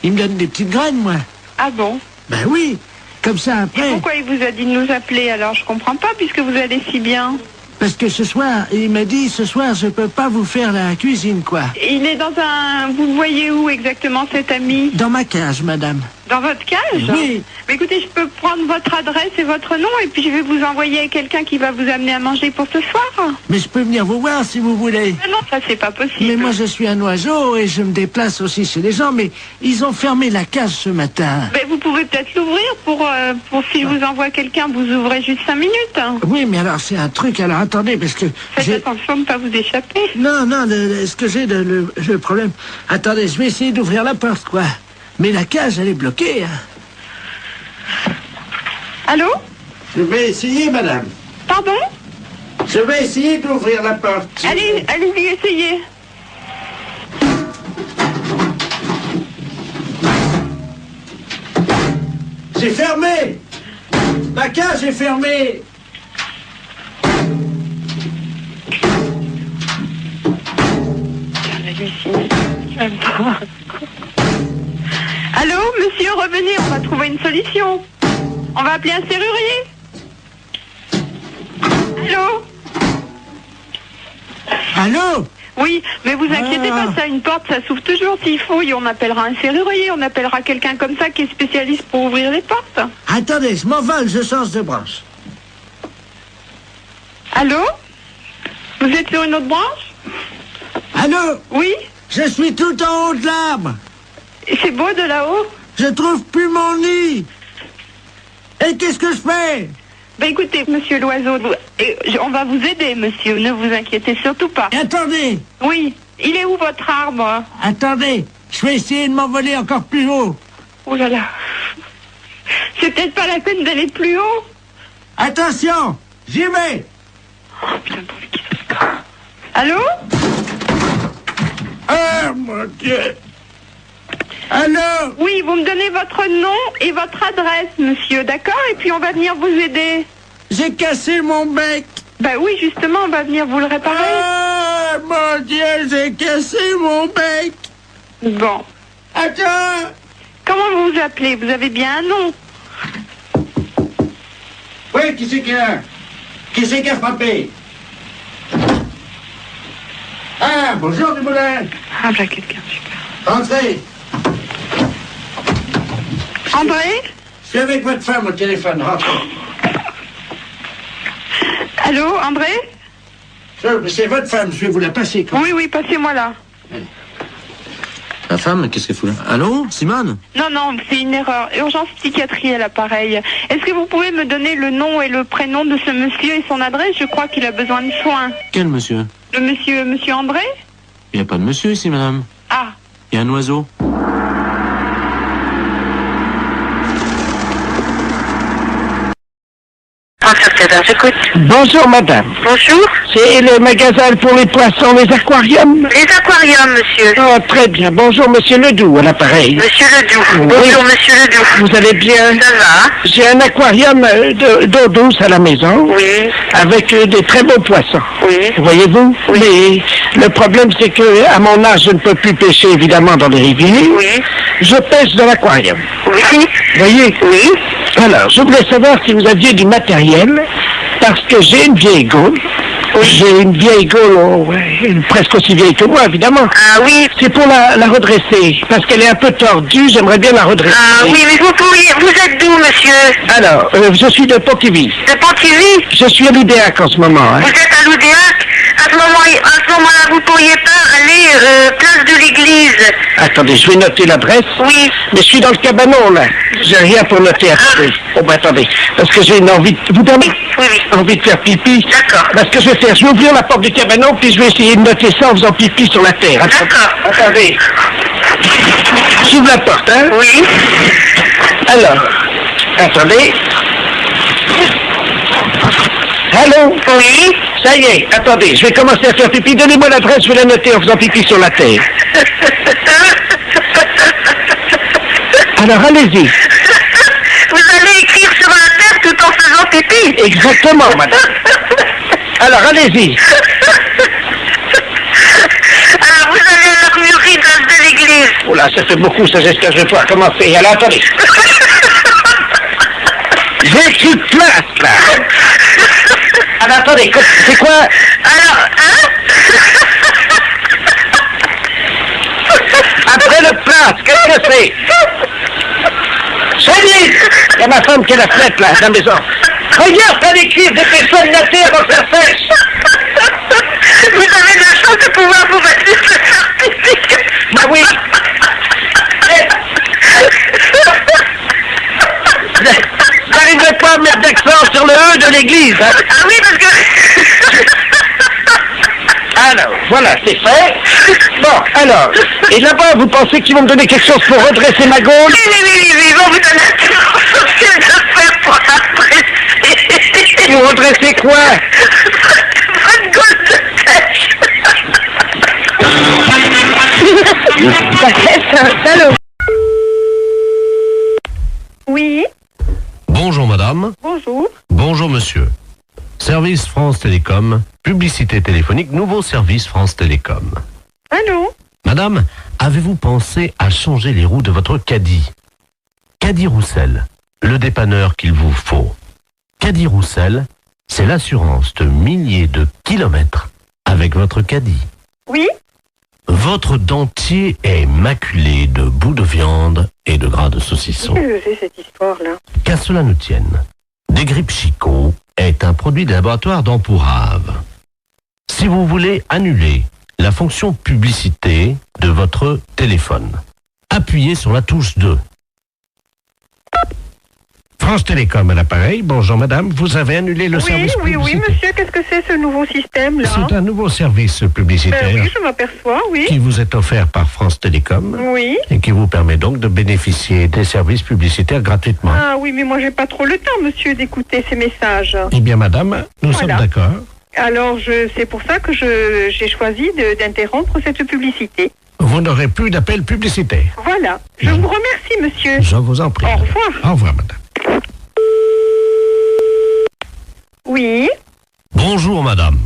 Il me donne des petites graines, moi. Ah bon? Ben oui, comme ça après... Et pourquoi il vous a dit de nous appeler alors? Je comprends pas puisque vous allez si bien. Parce que ce soir, il m'a dit, ce soir, je peux pas vous faire la cuisine, quoi. Il est dans un... Vous le voyez où exactement cet ami? Dans ma cage, madame. Dans votre cage? Oui. Mais écoutez, je peux prendre votre adresse et votre nom et puis je vais vous envoyer quelqu'un qui va vous amener à manger pour ce soir. Mais je peux venir vous voir si vous voulez. Mais non, ça c'est pas possible. Mais moi je suis un oiseau et je me déplace aussi chez les gens, mais ils ont fermé la cage ce matin. Mais vous pouvez peut-être l'ouvrir pour si je vous envoie quelqu'un, vous ouvrez juste 5 minutes. Oui, mais alors c'est un truc, alors attendez, parce que... Faites attention de ne pas vous échapper. Non, non, ce que j'ai, le problème... Attendez, je vais essayer d'ouvrir la porte, quoi. Mais la cage, elle est bloquée, hein. Allô? Je vais essayer, madame. Pardon? Je vais essayer d'ouvrir la porte. Allez, allez-y, essayez. C'est fermé. Ma cage est fermée. Allô, monsieur, revenez, on va trouver une solution. On va appeler un serrurier. Allô? Allô? Oui, mais vous inquiétez pas, ça, une porte, ça s'ouvre toujours s'il faut. Et on appellera un serrurier, on appellera quelqu'un comme ça qui est spécialiste pour ouvrir les portes. Attendez, je m'envole, je change de branche. Allô? Vous êtes sur une autre branche? Allô? Oui? Je suis tout en haut de l'arbre. C'est beau de là-haut? Je trouve plus mon nid. Et qu'est-ce que je fais? Ben écoutez, monsieur l'oiseau, on va vous aider, monsieur, ne vous inquiétez surtout pas. Et attendez. Oui, il est où votre arbre? Attendez, je vais essayer de m'envoler encore plus haut. Oh là là. C'est peut-être pas la peine d'aller plus haut. Attention, j'y vais. Oh putain, pour qui ça se casse. Allô? Oh mon Dieu. Allô? Oui, vous me donnez votre nom et votre adresse, monsieur, d'accord? Et puis on va venir vous aider. J'ai cassé mon bec. Bah oui, justement, on va venir vous le réparer. Oh mon Dieu, j'ai cassé mon bec. Bon. Attends. Comment vous vous appelez? Vous avez bien un nom? Oui, qui c'est qui a frappé? Ah, bonjour Dumoulin. Ah, là, quelqu'un, super. Entrez. André? Je suis avec votre femme au téléphone, rentrez. Allô, André? C'est votre femme, je vais vous la passer. Oui, oui, passez-moi là. La femme, qu'est-ce qu'elle fout là? Allô, Simone? Non, non, c'est une erreur. Urgence psychiatrie à l'appareil. Est-ce que vous pouvez me donner le nom et le prénom de ce monsieur et son adresse? Je crois qu'il a besoin de soins. Quel monsieur? Le monsieur André? Il n'y a pas de monsieur ici, madame. Ah. Il y a un oiseau. Bonjour madame. Bonjour. C'est le magasin pour les poissons, les aquariums? Les aquariums, monsieur. Oh, très bien. Bonjour monsieur Ledoux à l'appareil. Monsieur Ledoux. Oui. Bonjour monsieur Ledoux. Vous allez bien? Ça va. J'ai un aquarium d'eau douce à la maison. Oui. Avec des très beaux poissons. Oui. Voyez-vous? Oui. Mais le problème c'est que à mon âge je ne peux plus pêcher évidemment dans les rivières. Oui. Je pêche dans l'aquarium. Oui. Voyez? Oui. Alors, je voulais savoir si vous aviez du matériel, parce que j'ai une vieille gaule, J'ai une vieille Gaule, presque aussi vieille que moi, évidemment. Ah oui. C'est pour la redresser, parce qu'elle est un peu tordue, j'aimerais bien la redresser. Ah oui, mais vous êtes d'où, monsieur? Alors, je suis de Pontivy. De Pontivy? Je suis à l'Oudéac en ce moment. Hein. Vous êtes à l'Oudéac? À ce moment-là, vous pourriez pas aller place de l'église? Attendez, je vais noter l'adresse. Oui. Mais je suis dans le cabanon, là. J'ai rien pour noter. Attendez. Oh, ben attendez. Parce que j'ai une envie... Vous permettez? Oui, oui. Envie de faire pipi. D'accord. Parce que je vais faire... Je vais ouvrir la porte du cabanon, puis je vais essayer de noter ça en faisant pipi sur la terre. D'accord. Attendez. J'ouvre la porte, hein? Oui. Alors. Attendez. Allô? Oui. Ça y est, attendez, je vais commencer à faire pipi. Donnez-moi l'adresse, je vais la noter en faisant pipi sur la terre. Alors, allez-y. Vous allez écrire sur la terre tout en faisant pipi? Exactement, madame. Alors, allez-y. Alors, vous allez à l'armurerie de l'église. Oh là, ça fait beaucoup, ça, j'espère que je vais pouvoir commencer. Alors, attendez. J'ai écrit place, là. Alors, attendez, c'est quoi? Alors, hein? Après le place, qu'est-ce que c'est? Chérie! Il y a ma femme qui est la fenêtre, là, dans la maison. Regarde, t'as l'écrire, dépêche-toi de noter avant que ça sèche. Vous avez de la chance de pouvoir vous mettre de faire pipi. Bah oui. J'arriverai pas à mettre d'accent sur le E de l'église, hein. Ah oui, parce que... Alors, voilà, c'est fait. Bon, alors, et là-bas, vous pensez qu'ils vont me donner quelque chose pour redresser ma Gaule? Oui, ils vont vous donner quelque chose de faire pour redresser. Pour redresser quoi? Votre Gaule de tête. Allô? Oui. Bonjour madame. Bonjour. Bonjour monsieur. Service France Télécom, publicité téléphonique, nouveau service France Télécom. Allô? Madame, avez-vous pensé à changer les roues de votre caddie? Caddie Roussel, le dépanneur qu'il vous faut. Caddie Roussel, c'est l'assurance de milliers de kilomètres avec votre caddie. Oui. Votre dentier est maculé de bouts de viande et de gras de saucisson. Qu'est-ce que c'est cette histoire-là? Qu'à cela ne tienne, Desgrippes Chicot est un produit des laboratoires d'Ampourave. Si vous voulez annuler la fonction publicité de votre téléphone, appuyez sur la touche 2. France Télécom à l'appareil. Bonjour madame, vous avez annulé le service publicité. Oui, monsieur, qu'est-ce que c'est ce nouveau système-là? C'est un nouveau service publicitaire Oui, je m'aperçois, oui. qui vous est offert par France Télécom Oui. et qui vous permet donc de bénéficier des services publicitaires gratuitement. Ah oui, mais moi j'ai pas trop le temps, monsieur, d'écouter ces messages. Eh bien madame, nous sommes d'accord. Alors, c'est pour ça que j'ai choisi d'interrompre cette publicité. Vous n'aurez plus d'appel publicitaire. Voilà. Je vous remercie, monsieur. Je vous en prie. Au revoir. Au revoir, madame. Oui. Bonjour, madame.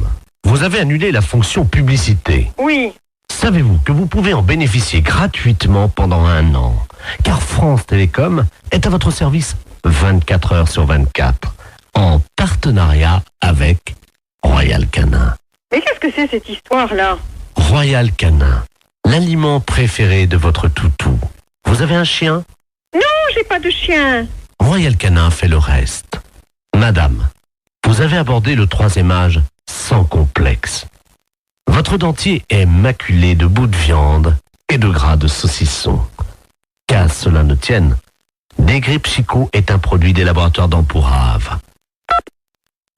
Vous avez annulé la fonction publicité. Oui. Savez-vous que vous pouvez en bénéficier gratuitement pendant 1 an? Car France Télécom est à votre service 24 heures sur 24, en partenariat avec Royal Canin. Mais qu'est-ce que c'est cette histoire-là? Royal Canin, l'aliment préféré de votre toutou. Vous avez un chien? Non, j'ai pas de chien. Royal Canin fait le reste. Madame, vous avez abordé le 3e âge sans complexe. Votre dentier est maculé de bouts de viande et de gras de saucisson. Qu'à cela ne tienne, Desgrippes Chicot est un produit des laboratoires d'Ampourave.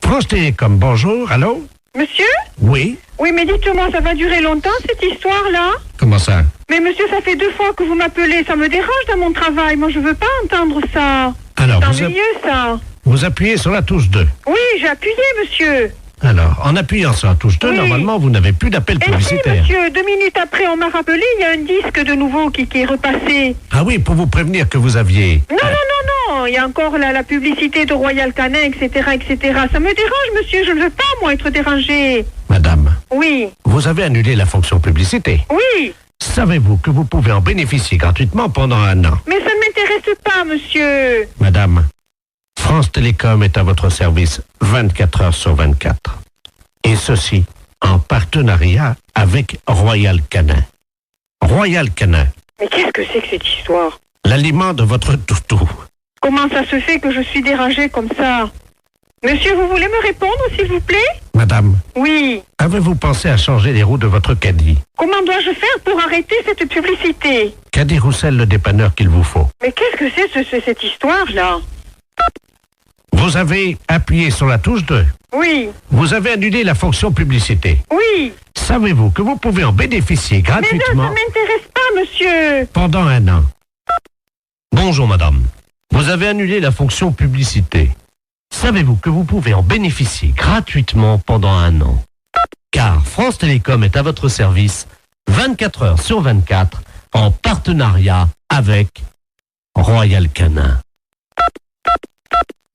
France Télécom, bonjour, allô? Monsieur? Oui? Oui, mais dites-moi, ça va durer longtemps cette histoire-là? Comment ça? Mais monsieur, ça fait 2 fois que vous m'appelez, ça me dérange dans mon travail, moi je veux pas entendre ça. Alors, c'est ennuyeux ça. Vous appuyez sur la touche 2. Oui, j'ai appuyé, monsieur. Alors, en appuyant sur la touche 2, normalement, vous n'avez plus d'appel publicitaire. Et si, monsieur, 2 minutes après, on m'a rappelé, il y a un disque de nouveau qui est repassé. Ah oui, pour vous prévenir que vous aviez... Non, il y a encore la publicité de Royal Canin, etc., etc. Ça me dérange, monsieur, je ne veux pas, moi, être dérangé. Madame. Oui. Vous avez annulé la fonction publicité. Oui. Savez-vous que vous pouvez en bénéficier gratuitement pendant 1 an? Mais ça ne m'intéresse pas, monsieur. Madame, France Télécom est à votre service 24 heures sur 24. Et ceci en partenariat avec Royal Canin. Royal Canin, Mais qu'est-ce que c'est que cette histoire? l'aliment de votre toutou. Comment ça se fait que je suis dérangée comme ça? Monsieur, vous voulez me répondre, s'il vous plaît? Madame, Oui. avez-vous pensé à changer les roues de votre caddie? Comment dois-je faire pour arrêter cette publicité? Caddie Roussel, le dépanneur qu'il vous faut. Mais qu'est-ce que c'est cette histoire-là? Vous avez appuyé sur la touche 2. Oui. Vous avez annulé la fonction publicité. Oui. Savez-vous que vous pouvez en bénéficier Mais non, gratuitement ça m'intéresse pas, monsieur. pendant un an? Bonjour madame. Vous avez annulé la fonction publicité. Savez-vous que vous pouvez en bénéficier gratuitement pendant un an? Car France Télécom est à votre service 24 heures sur 24 en partenariat avec Royal Canin.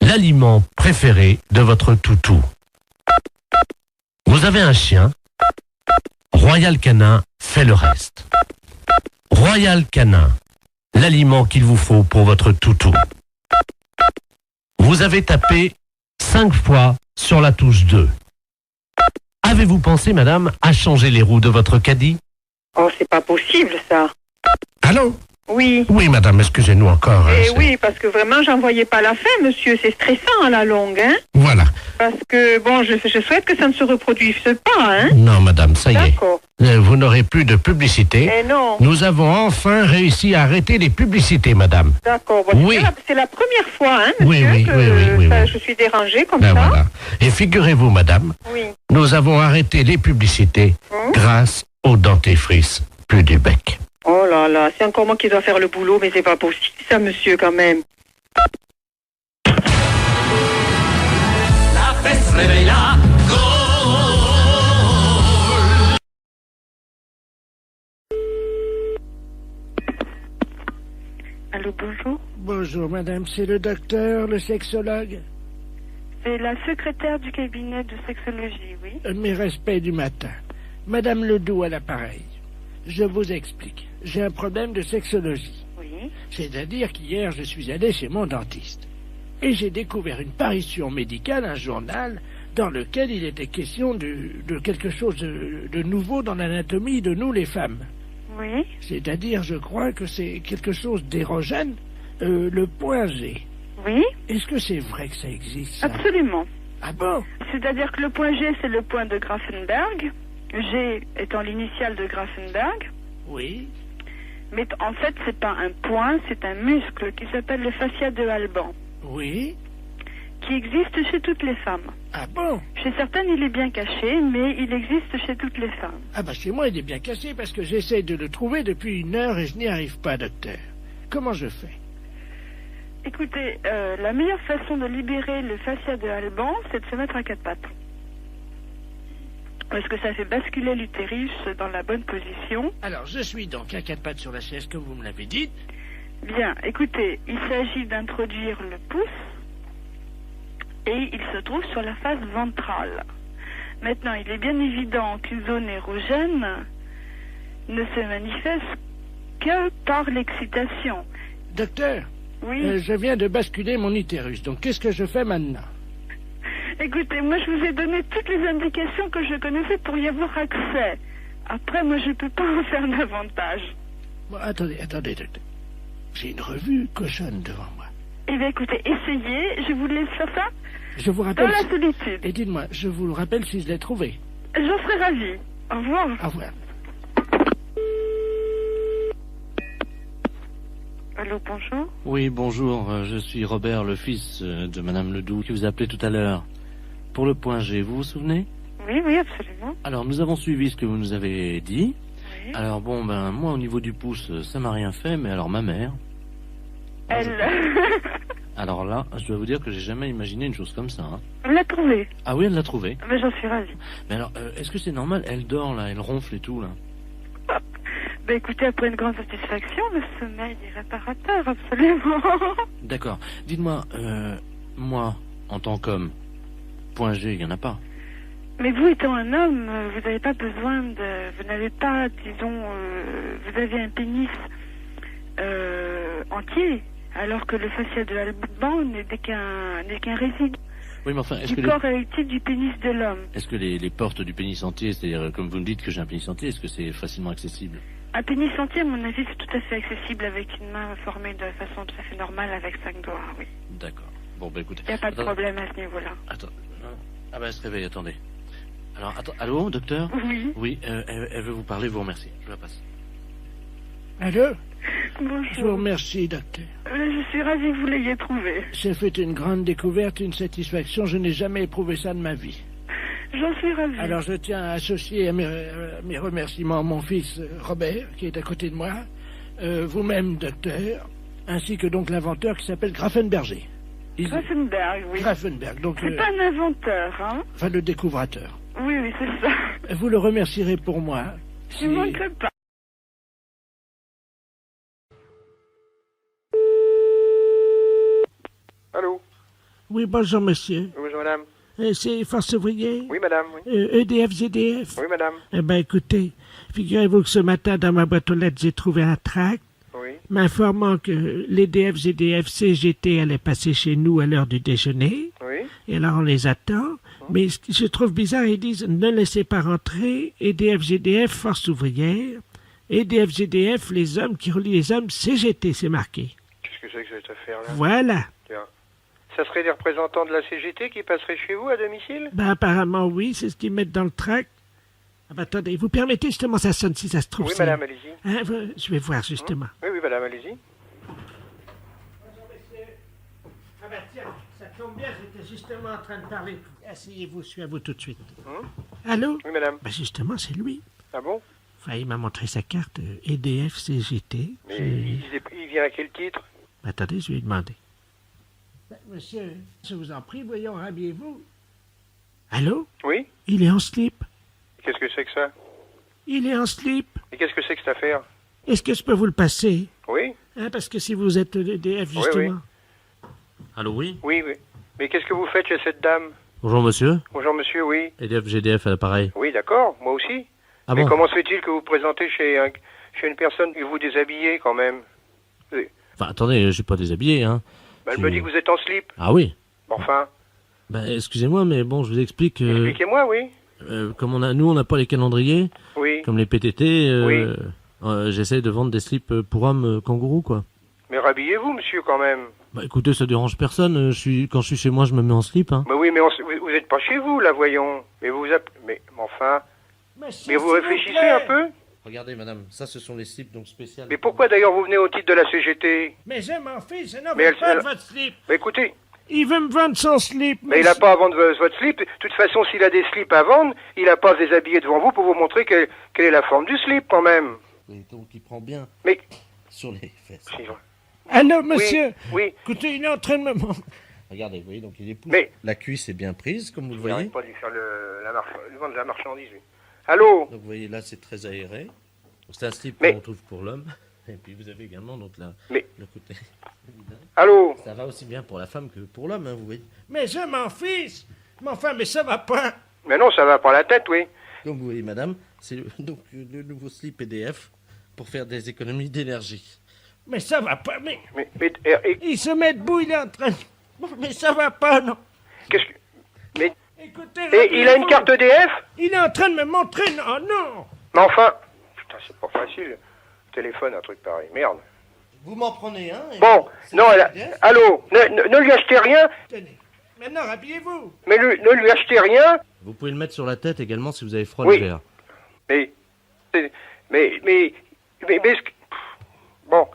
L'aliment préféré de votre toutou. Vous avez un chien? Royal Canin fait le reste. Royal Canin, l'aliment qu'il vous faut pour votre toutou. Vous avez tapé 5 fois sur la touche 2. Avez-vous pensé, madame, à changer les roues de votre caddie? Oh, c'est pas possible, ça. Allô? Oui. Oui, madame, excusez-nous encore. Eh oui, parce que vraiment, j'en voyais pas la fin, monsieur. C'est stressant à la longue, hein? Voilà. Parce que, bon, je souhaite que ça ne se reproduise pas, hein? Non, madame, ça y est. D'accord. Vous n'aurez plus de publicité. Eh non. Nous avons enfin réussi à arrêter les publicités, madame. D'accord. Bon, Oui. c'est la première fois, hein, monsieur, Oui, que oui. je suis dérangée comme Ben ça. voilà. Et figurez-vous, madame, Oui. nous avons arrêté les publicités grâce au dentifrice plus du bec. Oh là là, c'est encore moi qui dois faire le boulot, mais c'est pas possible, ça, monsieur, quand même. La fesse réveille la Allô, bonjour. Bonjour, madame, c'est le docteur, le sexologue. C'est la secrétaire du cabinet de sexologie, oui. Mes respects du matin. Madame Ledoux à l'appareil. Je vous explique. J'ai un problème de sexologie. Oui. C'est-à-dire qu'hier, je suis allé chez mon dentiste. Et j'ai découvert une parution médicale, un journal, dans lequel il était question de quelque chose de nouveau dans l'anatomie de nous, les femmes. Oui. C'est-à-dire, je crois que c'est quelque chose d'érogène, le point G. Oui. Est-ce que c'est vrai que ça existe, ça? Absolument. Ah bon? C'est-à-dire que le point G, c'est le point de Grafenberg. G étant l'initiale de Grafenberg. Oui. Mais en fait, c'est pas un point, c'est un muscle qui s'appelle le fascia de Alban. Oui. Qui existe chez toutes les femmes. Ah bon? Chez certaines, il est bien caché, mais il existe chez toutes les femmes. Ah bah chez moi, il est bien caché parce que j'essaie de le trouver depuis 1 heure et je n'y arrive pas, docteur. Comment je fais? Écoutez, la meilleure façon de libérer le fascia de Alban, c'est de se mettre à 4 pattes. Parce que ça fait basculer l'utérus dans la bonne position. Alors, je suis donc à 4 pattes sur la chaise, comme vous me l'avez dit. Bien, écoutez, il s'agit d'introduire le pouce et il se trouve sur la face ventrale. Maintenant, il est bien évident qu'une zone érogène ne se manifeste que par l'excitation. Docteur, oui. Je viens de basculer mon utérus, donc qu'est-ce que je fais maintenant? Écoutez, moi je vous ai donné toutes les indications que je connaissais pour y avoir accès. Après, moi je peux pas en faire davantage. Bon, attendez, docteur. J'ai une revue cochonne devant moi. Eh bien écoutez, essayez, je vous laisse faire ça. Je vous rappelle... Dans la solitude. Et dites-moi, je vous le rappelle si je l'ai trouvé. J'en serais ravie. Au revoir. Au revoir. Allô, bonjour. Oui, bonjour, je suis Robert, le fils de Madame Ledoux, qui vous a appelé tout à l'heure. Pour le point G, vous vous souvenez? Oui, absolument. Alors, nous avons suivi ce que vous nous avez dit. Oui. Alors, bon, ben, moi, au niveau du pouce, ça m'a rien fait, mais alors, ma mère... Elle... Alors là, je dois vous dire que j'ai jamais imaginé une chose comme ça. Hein. Elle l'a trouvée. Ah oui, elle l'a trouvée. Mais j'en suis ravie. Mais alors, est-ce que c'est normal? Elle dort, là, elle ronfle et tout, là. Ben écoutez, après une grande satisfaction, le sommeil est réparateur, absolument. D'accord. Dites-moi, moi, en tant qu'homme, point G, il n'y en a pas. Mais vous étant un homme, vous n'avez pas besoin de... Vous n'avez pas, disons... vous avez un pénis entier, alors que le fascia de Alban n'est qu'un résidu. Oui, mais enfin, est-ce du que corps érectile du pénis de l'homme. est-ce que les portes du pénis entier, c'est-à-dire comme vous me dites que j'ai un pénis entier, est-ce que c'est facilement accessible? Un pénis entier, à mon avis, c'est tout à fait accessible avec une main formée de façon tout à fait normale avec 5 doigts, oui. D'accord. Bon, bah écoutez. Il n'y a pas de problème à ce niveau-là. Attends. Ah bah elle se réveille, attendez. Alors, attends, allô, docteur? Oui. Oui, elle veut vous parler, vous remercie. Je la passe. Allô? Bonjour. Je vous remercie, docteur. Je suis ravie que vous l'ayez trouvé. J'ai fait une grande découverte, une satisfaction. Je n'ai jamais éprouvé ça de ma vie. J'en suis ravie. Alors je tiens à associer à mes remerciements mon fils Robert, qui est à côté de moi, vous-même, docteur, ainsi que donc l'inventeur qui s'appelle Grafenberger. Grafenberg, oui. Grafenberg, donc... C'est pas un inventeur, hein? Enfin, le découvrateur. Oui, oui, c'est ça. Vous le remercierez pour moi. Je ne manquerai pas. Allô? Oui, bonjour, monsieur. Bonjour, madame. C'est Force Ouvrière? Oui, madame, oui. EDF-ZDF? Oui, madame. Eh ben, écoutez, figurez-vous que ce matin, dans ma boîte aux lettres, j'ai trouvé un tract m'informant que l'EDF-ZDF CGT allait passer chez nous à l'heure du déjeuner. Oui. Et alors, on les attend. Mais ce que je trouve bizarre, ils disent « Ne laissez pas rentrer EDF-ZDF Force Ouvrière. EDF-ZDF, les hommes qui relient les hommes, CGT », c'est marqué. Qu'est-ce que c'est que cette affaire-là? Voilà. Tiens. Ça serait des représentants de la CGT qui passeraient chez vous à domicile? Ben, apparemment, oui, c'est ce qu'ils mettent dans le tract. Ah ben, attendez, vous permettez justement, ça sonne si ça se trouve. Oui, c'est... madame, allez-y. Hein, je vais voir justement. Oui, oui, madame, allez-y. Bonjour, monsieur. Ah ben, tiens, ça tombe bien, j'étais justement en train de parler. Asseyez-vous, je suis à vous tout de suite. Allô? Oui, madame. Ben, justement, c'est lui. Ah bon? Enfin, il m'a montré sa carte EDF CGT. Mais il vient à quel titre? Ben, attendez, je vais lui demander. Ben, monsieur, je vous en prie, voyons, habillez-vous. Allô? Oui? Il est en slip. Qu'est-ce que c'est que ça? Il est en slip. Et qu'est-ce que c'est que cette affaire? Est-ce que je peux vous le passer? Oui? Hein, parce que si vous êtes EDF, justement... Oui. Allô, oui? Oui, oui. Mais qu'est-ce que vous faites chez cette dame? Bonjour, monsieur. Bonjour, monsieur, oui. EDF, GDF à l'appareil. Oui, d'accord, moi aussi. Ah mais bon? comment se fait-il que vous présentez chez une personne et vous déshabillez quand même? Oui. Enfin, attendez, je suis pas déshabillé, hein. Ben, elle me dit que vous êtes en slip. Ah oui? Enfin. Ben, excusez-moi, mais bon, je vous explique... Expliquez-moi, oui. Comme nous, on n'a pas les calendriers. Oui. Comme les PTT, Oui. J'essaie de vendre des slips pour hommes kangourous, quoi. Mais rhabillez-vous, monsieur, quand même. Bah écoutez, ça dérange personne. Quand je suis chez moi, je me mets en slip, hein. Mais oui, mais vous n'êtes pas chez vous, là, voyons. Mais mais enfin... Mais vous réfléchissez un peu? Regardez, madame, ça, ce sont les slips, donc spéciales. Mais pourquoi, d'ailleurs, vous venez au titre de la CGT? Mais je m'en fiche, je n'en Mais veux pas de votre slip. Mais écoutez... Il veut me vendre son slip. Mais il n'a pas à vendre votre slip. De toute façon, s'il a des slips à vendre, il n'a pas à se déshabiller devant vous pour vous montrer quelle est la forme du slip, quand même. Oui, donc il prend bien mais... sur les fesses. Allô, monsieur? Oui. Écoutez, il est en train de me... Regardez, vous voyez, donc il est pousse. Mais... La cuisse est bien prise, comme vous le Il voyez. n'arrête pas de lui faire le vendre de la marchandise, lui. Allô? Donc vous voyez, là, c'est très aéré. C'est un slip qu'on trouve pour l'homme. Et puis vous avez également donc le côté... Allô? Ça va aussi bien pour la femme que pour l'homme, hein, vous voyez. Mais je m'en fiche. Mais enfin, mais ça va pas. Mais non, ça va pas la tête, oui. Comme vous voyez, madame, c'est donc le nouveau slip EDF pour faire des économies d'énergie. Mais ça va pas, mais... et... Il se met debout, il est en train... Mais ça va pas, non. Qu'est-ce que... Mais... Écoutez... Et il a une carte EDF? Il est en train de me montrer... Non, non. Mais enfin... Putain, c'est pas facile. Téléphone, un truc pareil. Merde. Vous m'en prenez un? Bon, non, allô, ne lui achetez rien. Tenez, maintenant, habillez-vous. Mais ne lui achetez rien. Vous pouvez le mettre sur la tête également si vous avez froid Oui. l'hiver. Mais... Bon.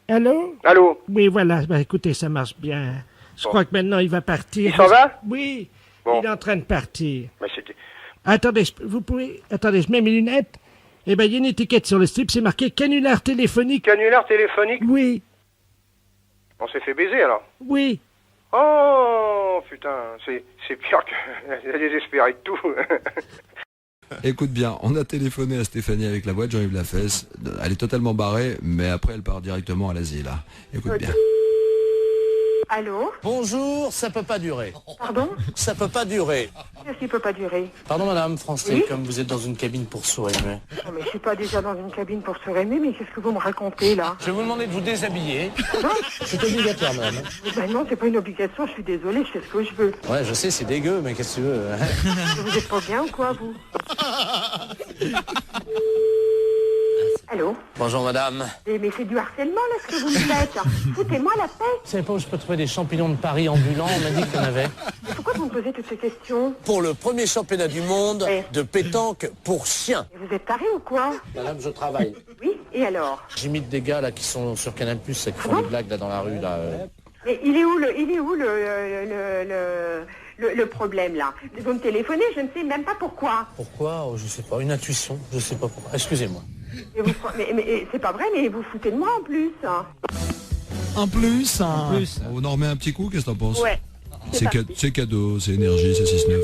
Allô? Allô? Oui, voilà, bah, écoutez, ça marche bien. Je crois que maintenant, il va partir. Il s'en va? Oui, bon. Il est en train de partir. Mais c'était... Attendez, vous pouvez... Attendez, je mets mes lunettes. Eh ben, il y a une étiquette sur le slip, c'est marqué canular téléphonique. Canular téléphonique? Oui. On s'est fait baiser, alors? Oui. Oh, putain, c'est pire que... Elle est désespérée de tout. Écoute bien, on a téléphoné à Stéphanie avec la voix de Jean-Yves Lafesse. Elle est totalement barrée, mais après elle part directement à l'asile. Écoute bien. Allô? Bonjour, ça peut pas durer. Pardon? Ça peut pas durer. Qu'est-ce qui peut pas durer? Pardon madame, Français, Oui comme vous êtes dans une cabine pour sourire. Oh, mais je suis pas déjà dans une cabine pour se rémer, mais qu'est-ce que vous me racontez là? Je vais vous demander de vous déshabiller. Pardon? C'est obligatoire madame. Ben non, c'est pas une obligation, je suis désolée, je fais ce que je veux. Ouais, je sais, c'est dégueu, mais qu'est-ce que tu veux? Vous êtes pas bien ou quoi, vous? Allô? Bonjour madame. Mais c'est du harcèlement là ce que vous me faites. Foutez-moi la paix. Vous savez pas où je peux trouver des champignons de Paris ambulants? On m'a dit qu'il y en avait. Mais pourquoi vous me posez toutes ces questions? Pour le premier championnat du monde de pétanque pour chiens. Mais vous êtes taré ou quoi? Madame, je travaille. Oui, et alors? J'imite des gars là qui sont sur Canal+, qui font des blagues là dans la rue là. Mais il est où le problème là? Vous me téléphonez, je ne sais même pas pourquoi. Pourquoi? Oh, je sais pas, une intuition, je sais pas pourquoi. Excusez-moi. Mais c'est pas vrai, mais vous foutez de moi en plus. Un plus, on en remet un petit coup, qu'est-ce que t'en penses? Ouais. C'est cadeau, c'est énergie, c'est 6-9.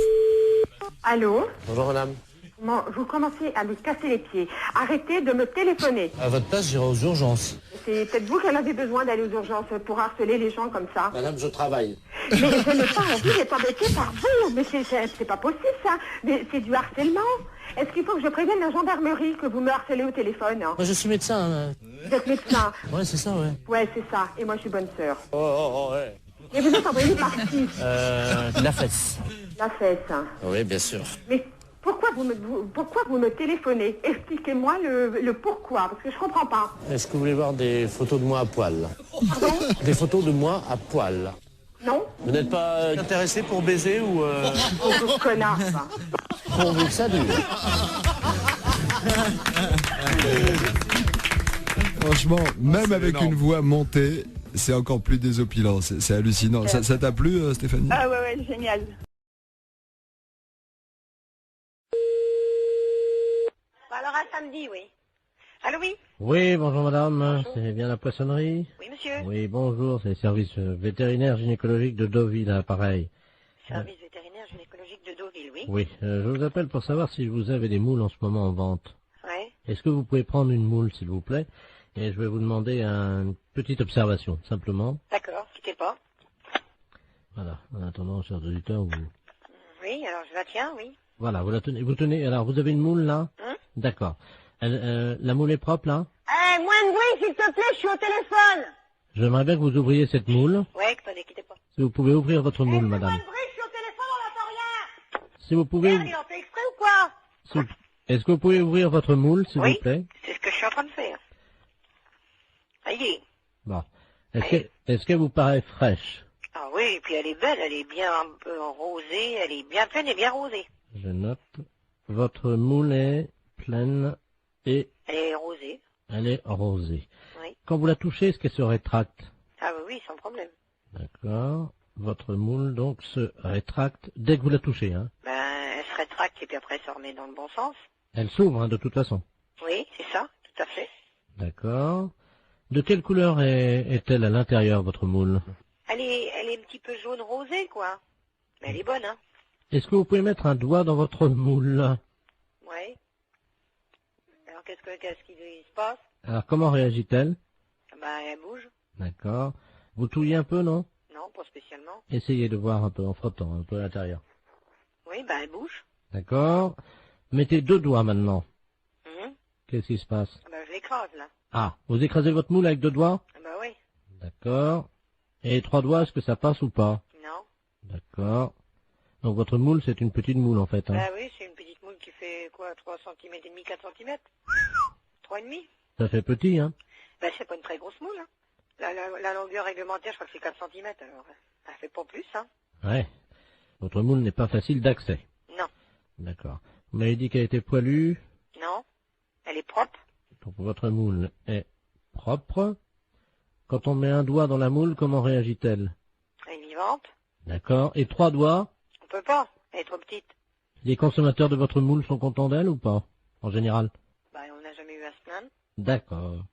Allô? Bonjour madame. Vous commencez à me casser les pieds. Arrêtez de me téléphoner. À votre place, j'irai aux urgences. C'est peut-être vous qui en avez besoin d'aller aux urgences pour harceler les gens comme ça. Madame, je travaille. Mais je n'ai pas envie d'être embêtée par vous. Mais c'est pas possible ça. Mais c'est du harcèlement. Est-ce qu'il faut que je prévienne la gendarmerie que vous me harcelez au téléphone? Moi, je suis médecin. Vous êtes médecin? Ouais, c'est ça, ouais. Ouais, c'est ça. Et moi, je suis bonne sœur. Oh, ouais. Et vous êtes envoyé par qui? La fesse. La fesse. Oui, bien sûr. Mais pourquoi vous me téléphonez? Expliquez-moi le pourquoi, parce que je comprends pas. Est-ce que vous voulez voir des photos de moi à poil? Pardon? Des photos de moi à poil. Non? Vous n'êtes pas intéressé pour baiser ou... Oh, connard, ça. Pourvu que ça dure. Franchement, même avec une voix montée, c'est encore plus désopilant, c'est hallucinant. Ça t'a plu, Stéphanie? Ah ouais, génial. Alors à samedi, oui. Allô, oui? Oui, bonjour madame, c'est bien la poissonnerie? Oui, monsieur. Oui, bonjour, c'est le service vétérinaire gynécologique de Deauville, à pareil. Service vétérinaire gynécologique de Deauville, oui. Oui, je vous appelle pour savoir si vous avez des moules en ce moment en vente. Ouais. Est-ce que vous pouvez prendre une moule, s'il vous plaît? Et je vais vous demander une petite observation, simplement. D'accord, quittez pas. Voilà, en attendant, chers auditeurs, vous... Oui, alors je la tiens, oui. Voilà, vous la tenez, alors vous avez une moule là? D'accord. La moule est propre là? Eh, moins de bruit, s'il te plaît, je suis au téléphone. J'aimerais bien que vous ouvriez cette moule. Ouais, attendez, quittez pas. Si vous pouvez ouvrir votre moule, madame. Moins de bruit, je suis au téléphone, on n'entend rien. Si vous pouvez... Merde, il en fait exprès ou quoi? Est-ce que vous pouvez ouvrir votre moule, s'il vous plaît? C'est ce que je suis en train de faire. Ça y est. Bon. Est-ce qu'elle vous paraît fraîche? Ah oui, et puis elle est belle, elle est bien un peu rosée, elle est bien pleine et bien rosée. Je note. Votre moule est pleine et... Elle est rosée. Elle est rosée. Oui. Quand vous la touchez, est-ce qu'elle se rétracte? Ah oui, sans problème. D'accord. Votre moule, donc, se rétracte dès que vous la touchez, hein? Ben, elle se rétracte et puis après elle se remet dans le bon sens. Elle s'ouvre, hein, de toute façon. Oui, c'est ça, tout à fait. D'accord. De quelle couleur est-elle à l'intérieur, votre moule? Elle est un petit peu jaune rosée, quoi. Mais elle est bonne, hein. Est-ce que vous pouvez mettre un doigt dans votre moule? Oui. Alors qu'est-ce qui se passe? Alors, comment réagit-elle? Ben, elle bouge. D'accord. Vous touillez un peu, non? Non, pas spécialement. Essayez de voir un peu en frottant, un peu à l'intérieur. Oui, ben, elle bouge. D'accord. Mettez 2 doigts maintenant. Mhm. Qu'est-ce qui se passe? Ben, je l'écrase, là. Ah, vous écrasez votre moule avec 2 doigts? Ben oui. D'accord. Et 3 doigts, est-ce que ça passe ou pas? Non. D'accord. Donc votre moule, c'est une petite moule en fait. Hein. Ben oui, c'est une petite moule qui fait quoi, 3 cm et demi, 4 cm 3,5. Ça fait petit, hein? Ben c'est pas une très grosse moule, hein. La longueur réglementaire, je crois que c'est 4 cm, alors elle fait pas plus, hein. Ouais. Votre moule n'est pas facile d'accès. Non. D'accord. Vous m'avez dit qu'elle était poilue. Non. Elle est propre. Donc votre moule est propre. Quand on met un doigt dans la moule, comment réagit-elle? Elle est vivante. D'accord. Et 3 doigts? On peut pas, elle est trop petite. Les consommateurs de votre moule sont contents d'elle ou pas? En général? Ben on n'a jamais eu à se plaindre. D'accord.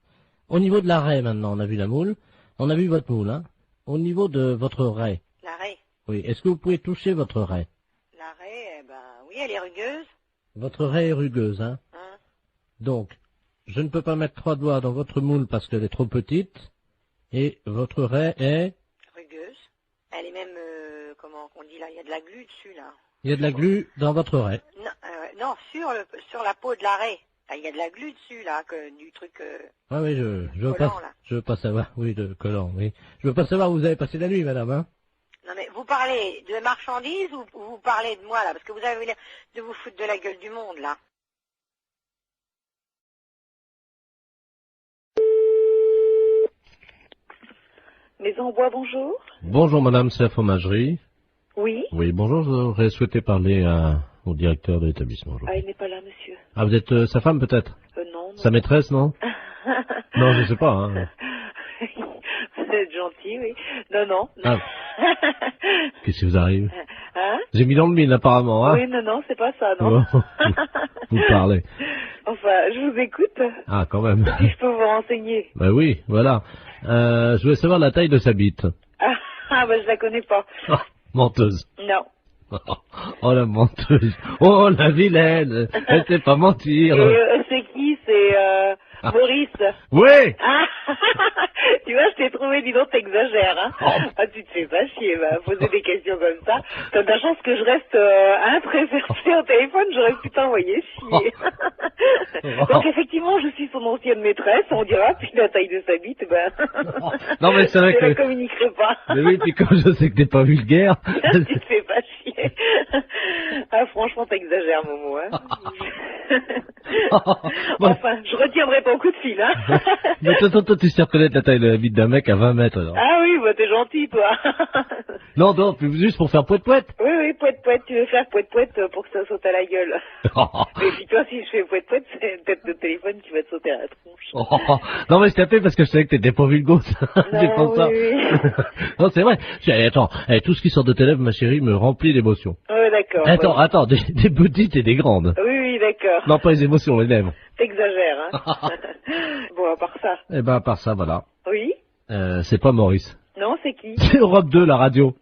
Au niveau de la raie maintenant, on a vu la moule. On a vu votre moule, hein? Au niveau de votre raie. La raie. Oui. Est-ce que vous pouvez toucher votre raie? La raie, ben oui, elle est rugueuse. Votre raie est rugueuse, hein? Donc, je ne peux pas mettre 3 doigts dans votre moule parce qu'elle est trop petite. Et votre raie est... Rugueuse. on dit là, il y a de la glu dessus, là. Il y a de la glu dans votre raie. Non, non, sur la peau de la raie. Là, il y a de la glu dessus, là, du truc... Ah oui, je veux collant, pas, là. je veux pas savoir, oui, de collant, oui. Je veux pas savoir où vous avez passé la nuit, madame, hein. Non, mais vous parlez de marchandises ou vous parlez de moi, là? Parce que vous avez l'air de vous foutre de la gueule du monde, là. Maison Bois, bonjour. Bonjour madame, c'est la fromagerie. Oui. Oui, bonjour, j'aurais souhaité parler au directeur de l'établissement. Ah, il n'est pas là, monsieur. Ah, vous êtes sa femme peut-être? Non, non. Sa maîtresse, non? Non, je sais pas, hein. Vous êtes gentil, oui. Non, non. Ah. Qu'est-ce qui vous arrive? Hein? J'ai mis dans le mille apparemment, hein? Oui, non, non, c'est pas ça, non. Vous parlez. Enfin, je vous écoute. Ah, quand même. Si je peux vous renseigner. Ben oui, voilà. Je voulais savoir la taille de sa bite. Ah, bah, je la connais pas. Oh, menteuse. Non. Oh, la menteuse. Oh, la vilaine. Elle sait pas mentir. C'est qui? C'est Maurice. Oui. Ah, tu vois, je t'ai trouvé, dis donc, t'exagères, hein. Oh. Ah, tu te fais pas chier, va, poser des questions comme ça. T'as de la chance que je reste très versée au téléphone, j'aurais pu t'envoyer chier. Donc, effectivement, je suis son ancienne maîtresse, on dira, puis la taille de sa bite, ben... Non, mais c'est vrai je que... la communiquerai pas. Mais oui, puis comme je sais que t'es pas vulgaire... Tu te fais pas chier. Ah, franchement, t'exagères, Momo, hein. Enfin, je retiendrai ton coup de fil, hein. Mais toi, tu sais reconnaître la taille de la bite d'un mec à 20 mètres, alors. Ah oui, bah t'es gentil, toi. Non, non, juste pour faire poète-poète. Oui, oui, poète-poète, tu veux faire poète-poète pour que ça saute à la gueule. Et puis toi, si je fais poète-poète, c'est peut-être le téléphone qui va te sauter à la tronche. Non, mais je t'appelais parce que je savais que t'étais pas vulgose. C'est pour ça. Oui. Non, c'est vrai. Attends, tout ce qui sort de tes lèvres, ma chérie, me remplit d'émotions. Oui, d'accord. Attends, des petites et des grandes. Oui, oui, d'accord. Non, pas les émotions, les lèvres. T'exagères, hein. Bon, à part ça. Eh ben, à part ça, voilà. Oui. C'est pas Maurice. Non, c'est qui? C'est Europe 2, la radio.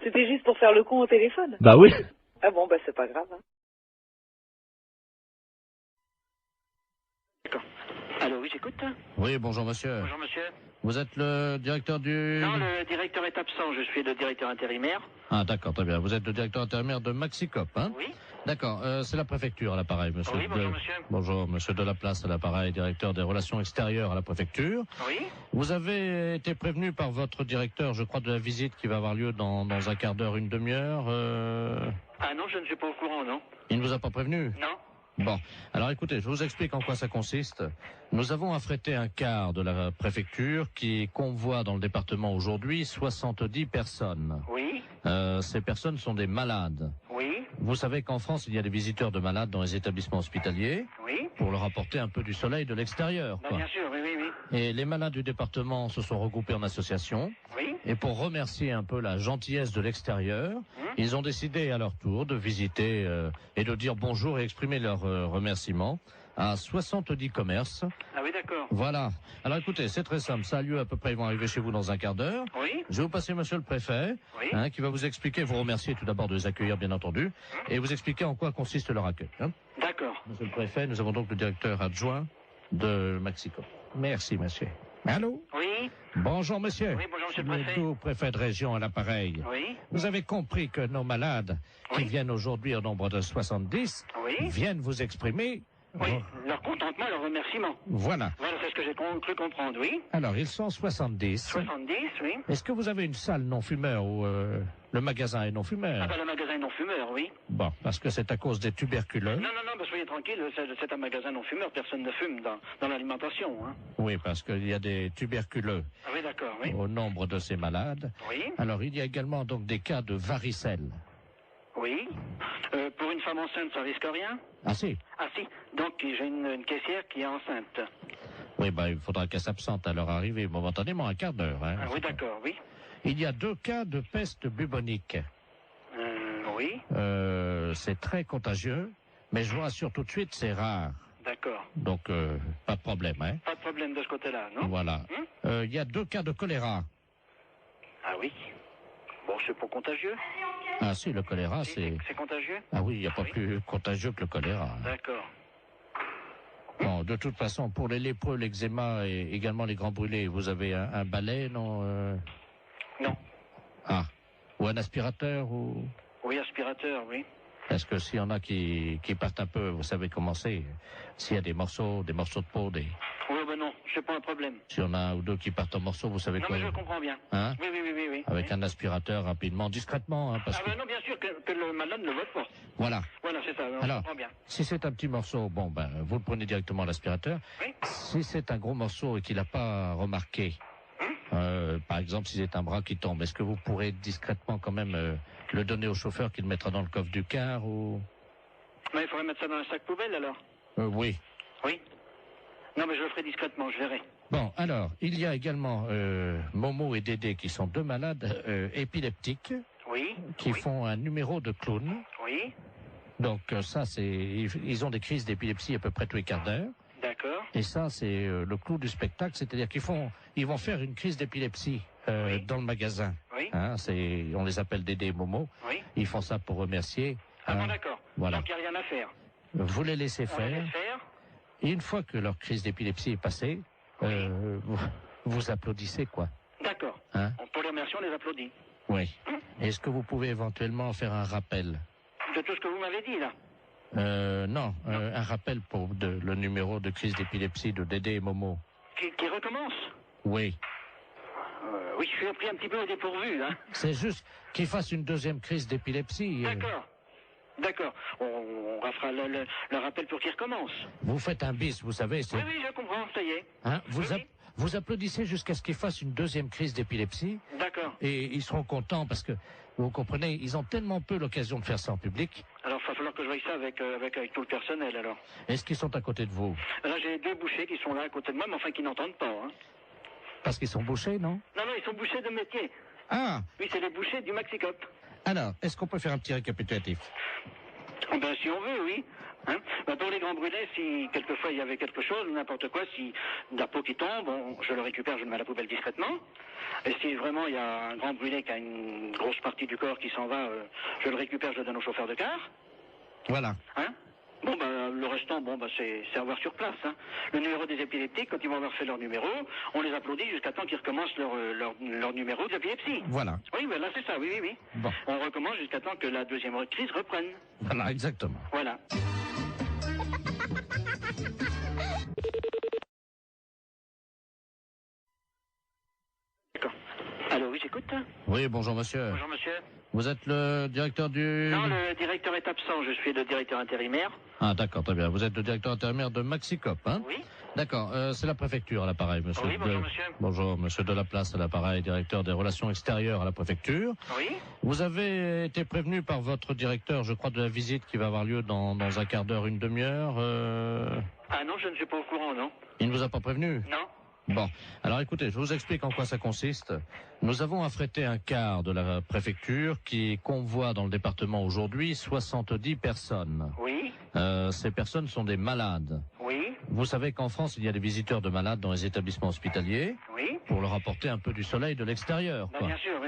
C'était juste pour faire le con au téléphone? Bah oui. Ah bon, bah c'est pas grave, hein. D'accord. Allô, oui, j'écoute. Oui, bonjour monsieur. Bonjour monsieur. Vous êtes le directeur du... Non, le directeur est absent, je suis le directeur intérimaire. Ah d'accord, très bien. Vous êtes le directeur intérimaire de Maxicop, hein? Oui. D'accord, c'est la préfecture à l'appareil, monsieur. Oui, bonjour monsieur. Bonjour, monsieur Delaplace à l'appareil, directeur des relations extérieures à la préfecture. Oui. Vous avez été prévenu par votre directeur, je crois, de la visite qui va avoir lieu dans un quart d'heure, une demi-heure. Ah non, je ne suis pas au courant, non. Il ne vous a pas prévenu? Non. Bon, alors écoutez, je vous explique en quoi ça consiste. Nous avons affrété un car de la préfecture qui convoie dans le département aujourd'hui 70 personnes. Oui. Ces personnes sont des malades. Oui. Vous savez qu'en France, il y a des visiteurs de malades dans les établissements hospitaliers. Oui. Pour leur apporter un peu du soleil de l'extérieur. Bah, bien sûr, oui, oui, oui. Et les malades du département se sont regroupés en association. Oui. Et pour remercier un peu la gentillesse de l'extérieur, ils ont décidé à leur tour de visiter et de dire bonjour et exprimer leurs remerciements à 70 commerces. Ah oui, d'accord. Voilà. Alors écoutez, c'est très simple. Ça a lieu à peu près, ils vont arriver chez vous dans un quart d'heure. Oui. Je vais vous passer monsieur le préfet, Oui. qui va vous expliquer, vous remercier tout d'abord de les accueillir, bien entendu, et vous expliquer en quoi consiste leur accueil. Hein. D'accord. Monsieur le préfet, nous avons donc le directeur adjoint de Maxicop. Merci, monsieur. Allô? Oui. Bonjour, monsieur. Oui, bonjour, monsieur le préfet. Tout préfet de région à l'appareil. Oui. Vous avez compris que nos malades, qui viennent aujourd'hui au nombre de 70, viennent vous exprimer... Oui, leur contentement et leur remerciement. Voilà. Voilà, c'est ce que j'ai cru comprendre, oui. Alors, ils sont 70. 70, oui. Est-ce que vous avez une salle non-fumeur ou le magasin est non-fumeur? Ah ben, le magasin est non-fumeur, oui. Bon, parce que c'est à cause des tuberculeux. Non, non, non, ben, soyez tranquille, c'est un magasin non-fumeur, personne ne fume dans l'alimentation, hein. Oui, parce qu'il y a des tuberculeux Ah oui, d'accord, oui. au nombre de ces malades. Oui. Alors, il y a également donc des cas de varicelle. Oui. Pour une femme enceinte, ça risque rien? Ah si. Ah si. Donc j'ai une caissière qui est enceinte. Oui, ben il faudra qu'elle s'absente à leur arrivée momentanément, un quart d'heure. Hein. Ah oui, d'accord, oui. Il y a 2 cas de peste bubonique. Oui. C'est très contagieux, mais je vous rassure tout de suite, c'est rare. D'accord. Donc, pas de problème, hein. Pas de problème de ce côté-là, non? Voilà. Il y a 2 cas de choléra. Ah oui. Bon, c'est pas contagieux? Ah si, le choléra, c'est... C'est contagieux? Ah oui, il n'y a pas plus contagieux que le choléra. D'accord. Bon, de toute façon, pour les lépreux, l'eczéma et également les grands brûlés, vous avez un balai, non Non. Ah, Ou un aspirateur ou... Oui, aspirateur, oui. Est-ce que s'il y en a qui partent un peu, vous savez comment c'est, s'il y a des morceaux de peau, Oui, ben non, c'est pas un problème. s'il y en a un ou deux qui partent en morceaux, vous savez Non, quoi mais je comprends bien. Hein? Oui. Avec un aspirateur rapidement, discrètement, hein, parce Ah ben non, bien sûr que le malade ne le vote pas. Voilà. Voilà, c'est ça, je Alors, comprends bien. si c'est un petit morceau, bon, ben, vous le prenez directement à l'aspirateur. Oui. Si c'est un gros morceau et qu'il n'a pas remarqué, par exemple, si c'est un bras qui tombe, est-ce que vous pourrez discrètement quand même le donner au chauffeur qui le mettra dans le coffre du car ou... Mais il faudrait mettre ça dans un sac poubelle, alors. Oui. Oui. Non, mais je le ferai discrètement, je verrai. Bon, alors, il y a également Momo et Dédé qui sont deux malades épileptiques Oui. qui font un numéro de clown. Oui. Donc ça, ils ont des crises d'épilepsie à peu près tous les quarts d'heure. D'accord. Et ça, c'est le clou du spectacle, c'est-à-dire ils vont faire une crise d'épilepsie dans le magasin. Oui. Hein, on les appelle Dédé et Momo. Oui. Ils font ça pour remercier. Ah bon, d'accord. Voilà. Donc il n'y a rien à faire. Vous les laissez On les faire. laisse faire. Et une fois que leur crise d'épilepsie est passée, vous applaudissez quoi. D'accord. Hein? Pour les remercier, on les applaudit. Oui. Est-ce que vous pouvez éventuellement faire un rappel? De tout ce que vous m'avez dit, là. Non, un rappel pour le numéro de crise d'épilepsie de Dédé et Momo. Qui recommence. Oui. Oui, je suis pris un petit peu au dépourvu, hein. C'est juste qu'ils fassent une deuxième crise d'épilepsie. D'accord. On fera le rappel pour qu'ils recommencent. Vous faites un bis, vous savez. Oui, je comprends, ça y est. Hein, vous applaudissez jusqu'à ce qu'ils fassent une deuxième crise d'épilepsie. D'accord. Et ils seront contents parce que, vous comprenez, ils ont tellement peu l'occasion de faire ça en public. Alors, il va falloir que je voie ça avec tout le personnel, alors. Est-ce qu'ils sont à côté de vous? Là, j'ai deux bouchers qui sont là à côté de moi, mais enfin qui n'entendent pas, hein. Parce qu'ils sont bouchés, non? Non, ils sont bouchers de métier. Ah! Oui, c'est les bouchers du Maxicop. Alors, est-ce qu'on peut faire un petit récapitulatif? Ben, si on veut, oui. Hein? Ben, pour les grands brûlés, si quelquefois il y avait quelque chose, n'importe quoi, si de la peau qui tombe, je le récupère, je le mets à la poubelle discrètement. Et si vraiment il y a un grand brûlé qui a une grosse partie du corps qui s'en va, je le récupère, je le donne au chauffeur de car. Voilà. Hein? Bon, le restant, c'est à voir sur place. Hein. Le numéro des épileptiques, quand ils vont avoir fait leur numéro, on les applaudit jusqu'à temps qu'ils recommencent leur numéro d'épilepsie. Voilà. Oui, là, c'est ça, oui. Bon. On recommence jusqu'à temps que la deuxième crise reprenne. Voilà, exactement. Voilà. D'accord. Allô, oui, j'écoute. Oui, bonjour monsieur. Bonjour monsieur. Vous êtes le directeur du... Non, le directeur est absent, je suis le directeur intérimaire. Ah d'accord, très bien. Vous êtes le directeur intérimaire de Maxicop, hein? Oui. D'accord, c'est la préfecture à l'appareil, monsieur. Oui, bonjour monsieur. Bonjour, monsieur Delaplace à l'appareil, directeur des relations extérieures à la préfecture. Oui. Vous avez été prévenu par votre directeur, je crois, de la visite qui va avoir lieu dans un quart d'heure, une demi-heure. Ah non, je ne suis pas au courant, non. Il ne vous a pas prévenu? Non. Bon, alors écoutez, je vous explique en quoi ça consiste. Nous avons affrété un car de la préfecture qui convoie dans le département aujourd'hui 70 personnes. Oui. Ces personnes sont des malades. Oui. Vous savez qu'en France, il y a des visiteurs de malades dans les établissements hospitaliers. Oui. Pour leur apporter un peu du soleil de l'extérieur. Bien sûr, oui.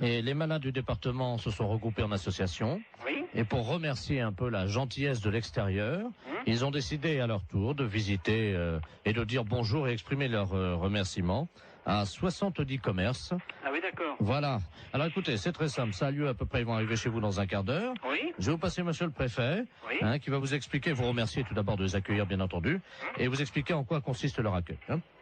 Et les malades du département se sont regroupés en association. Oui. Et pour remercier un peu la gentillesse de l'extérieur, ils ont décidé à leur tour de visiter et de dire bonjour et exprimer leur remerciement à 70 commerces. Ah oui, d'accord. Voilà. Alors écoutez, c'est très simple. Ça a lieu à peu près, ils vont arriver chez vous dans un quart d'heure. Oui. Je vais vous passer monsieur le préfet, qui va vous expliquer, vous remercier tout d'abord de les accueillir, bien entendu, et vous expliquer en quoi consiste leur accueil.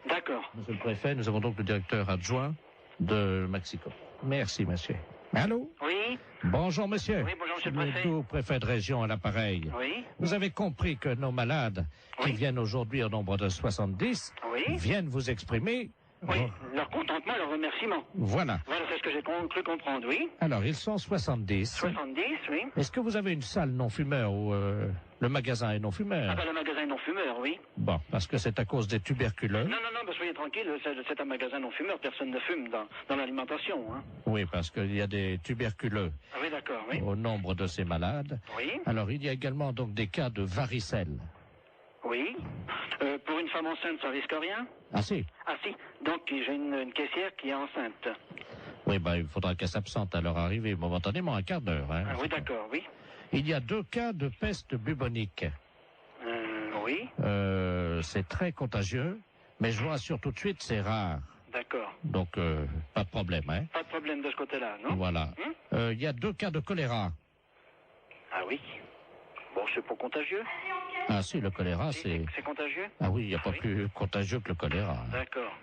D'accord. Monsieur le préfet, nous avons donc le directeur adjoint de Maxicop. Merci, monsieur. Allô? Oui. Bonjour, monsieur. Oui, bonjour, monsieur le préfet. Tout préfet de région à l'appareil. Oui. Vous avez compris que nos malades, qui viennent aujourd'hui au nombre de 70, viennent vous exprimer... Oui, leur contentement, leur remerciement. Voilà. Voilà, c'est ce que j'ai cru comprendre, oui. Alors, ils sont 70. 70, oui. Est-ce que vous avez une salle non-fumeur ou le magasin est non-fumeur? Ah le magasin est non-fumeur, oui. Bon, parce que c'est à cause des tuberculeux. Non, soyez tranquille, c'est un magasin non-fumeur, personne ne fume dans l'alimentation, hein. Oui, parce qu'il y a des tuberculeux. Ah oui, d'accord, oui. Au nombre de ces malades. Oui. Alors, il y a également donc des cas de varicelle. Oui. Pour une femme enceinte, ça risque rien? Ah si. Ah si. Donc j'ai une caissière qui est enceinte. Oui, il faudra qu'elle s'absente à leur arrivée momentanément, un quart d'heure. Hein. Ah oui, d'accord, oui. Il y a 2 cas de peste bubonique. Oui. C'est très contagieux, mais je vous rassure tout de suite, c'est rare. D'accord. Donc, pas de problème, hein. Pas de problème de ce côté-là, non? Voilà. Il y a 2 cas de choléra. Ah oui. Bon, c'est pas contagieux? Ah si, le choléra, c'est... C'est contagieux? Ah oui, il n'y a pas plus contagieux que le choléra. D'accord.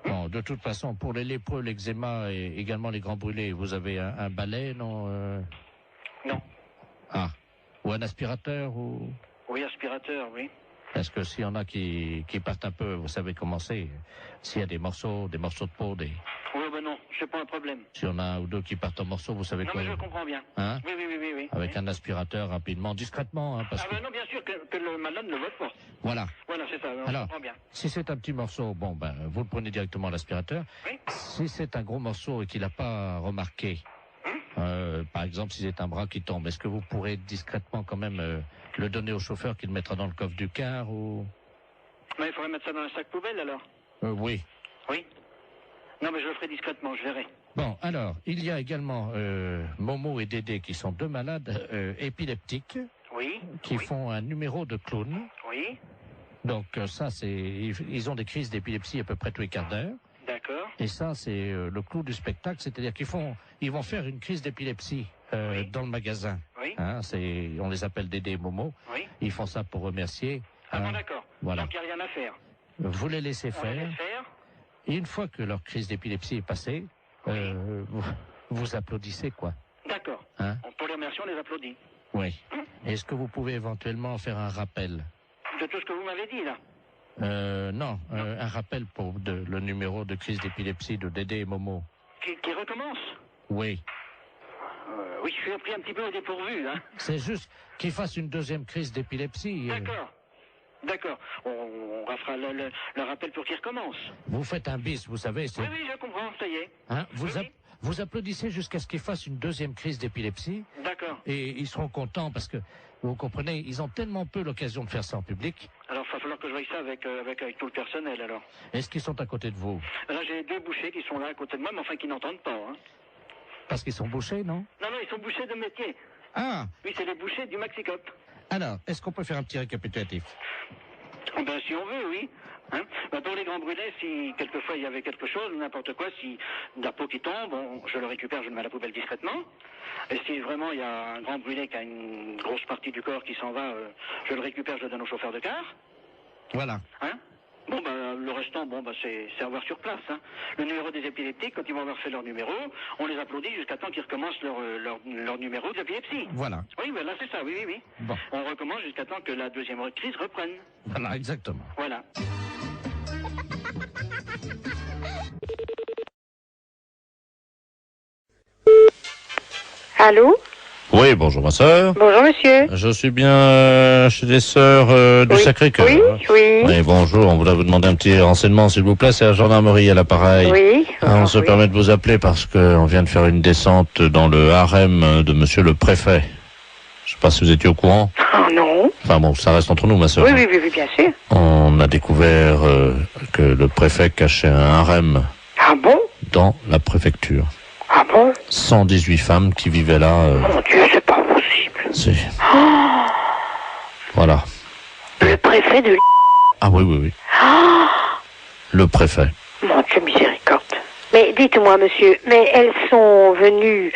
Bon, de toute façon, pour les lépreux, l'eczéma et également les grands brûlés, vous avez un balai, non Non. Ah. Ou un aspirateur, ou... Oui, aspirateur, oui. Parce que s'il y en a qui partent un peu, vous savez comment c'est. S'il y a des morceaux de peau, des... Oui, ben non, c'est pas un problème. S'il y en a un ou deux qui partent en morceaux, vous savez Non, quoi. mais je comprends bien. Hein? Oui. Avec un aspirateur, rapidement, discrètement, hein, parce Ah ben non, bien sûr que le malade ne le vote pas. Voilà. Voilà, c'est ça, je Alors, comprends bien. si c'est un petit morceau, bon, ben, vous le prenez directement à l'aspirateur. Oui. Si c'est un gros morceau et qu'il n'a pas remarqué, par exemple, si c'est un bras qui tombe, est-ce que vous pourrez discrètement quand même le donner au chauffeur qui le mettra dans le coffre du car ou... Mais il faudrait mettre ça dans un sac poubelle, alors? Oui. Oui. Non, mais je le ferai discrètement, je verrai. Bon, alors, il y a également Momo et Dédé qui sont 2 malades épileptiques. Oui. Qui font un numéro de clown. Oui. Donc ça, c'est... Ils ont des crises d'épilepsie à peu près tous les quarts d'heure. D'accord. Et ça, c'est le clou du spectacle, c'est-à-dire ils vont faire une crise d'épilepsie dans le magasin. Oui. Hein, on les appelle Dédé et Momo. Oui. Ils font ça pour remercier. Ah bon, d'accord. Voilà. Donc il n'y a rien à faire. Vous les laissez On les faire. laisse faire. Et une fois que leur crise d'épilepsie est passée, vous applaudissez, quoi. D'accord. Hein? Pour les remercier, on les applaudit. Oui. Est-ce que vous pouvez éventuellement faire un rappel? De tout ce que vous m'avez dit, là? Non, un rappel pour le numéro de crise d'épilepsie de Dédé et Momo. Qui recommence? Oui. Oui, je suis pris un petit peu au dépourvu, hein. C'est juste qu'ils fassent une deuxième crise d'épilepsie. D'accord. On fera le rappel pour qu'ils recommencent. Vous faites un bis, vous savez. Oui, je comprends, ça y est. Hein, vous applaudissez jusqu'à ce qu'ils fassent une deuxième crise d'épilepsie. D'accord. Et ils seront contents parce que, vous comprenez, ils ont tellement peu l'occasion de faire ça en public. Alors, il va falloir que je voie ça avec tout le personnel, alors. Est-ce qu'ils sont à côté de vous? Là, j'ai 2 bouchers qui sont là à côté de moi, mais enfin qui n'entendent pas, hein. Parce qu'ils sont bouchés, non? Non, ils sont bouchers de métier. Ah! Oui, c'est les bouchers du Maxicop. Alors, est-ce qu'on peut faire un petit récapitulatif? Ben, si on veut, oui. Hein? Ben, pour les grands brûlés, si quelquefois il y avait quelque chose, n'importe quoi, si de la peau qui tombe, je le récupère, je le mets à la poubelle discrètement. Et si vraiment il y a un grand brûlé qui a une grosse partie du corps qui s'en va, je le récupère, je le donne au chauffeur de car. Voilà. Hein? Bon, le restant, c'est à voir sur place. Hein. Le numéro des épileptiques, quand ils vont avoir fait leur numéro, on les applaudit jusqu'à temps qu'ils recommencent leur numéro d'épilepsie. Voilà. Oui, là, c'est ça, oui. Bon. On recommence jusqu'à temps que la deuxième crise reprenne. Voilà, exactement. Voilà. Allô? Oui, bonjour ma sœur. Bonjour monsieur. Je suis bien chez les sœurs du Sacré-Cœur. Oui. Bonjour, on voulait vous demander un petit renseignement s'il vous plaît, c'est la gendarmerie à l'appareil. Oui. On se permet de vous appeler parce qu'on vient de faire une descente dans le harem de monsieur le préfet. Je sais pas si vous étiez au courant. Oh non. Enfin bon, ça reste entre nous ma sœur. Oui, bien sûr. On a découvert que le préfet cachait un harem. Ah bon? Dans la préfecture. Ah bon? 118 femmes qui vivaient là. Mon Dieu, c'est pas possible. Si. Oh, Voilà. le préfet de... Ah oui. Oh, Le préfet. mon Dieu, miséricorde. Mais dites-moi, monsieur, mais elles sont venues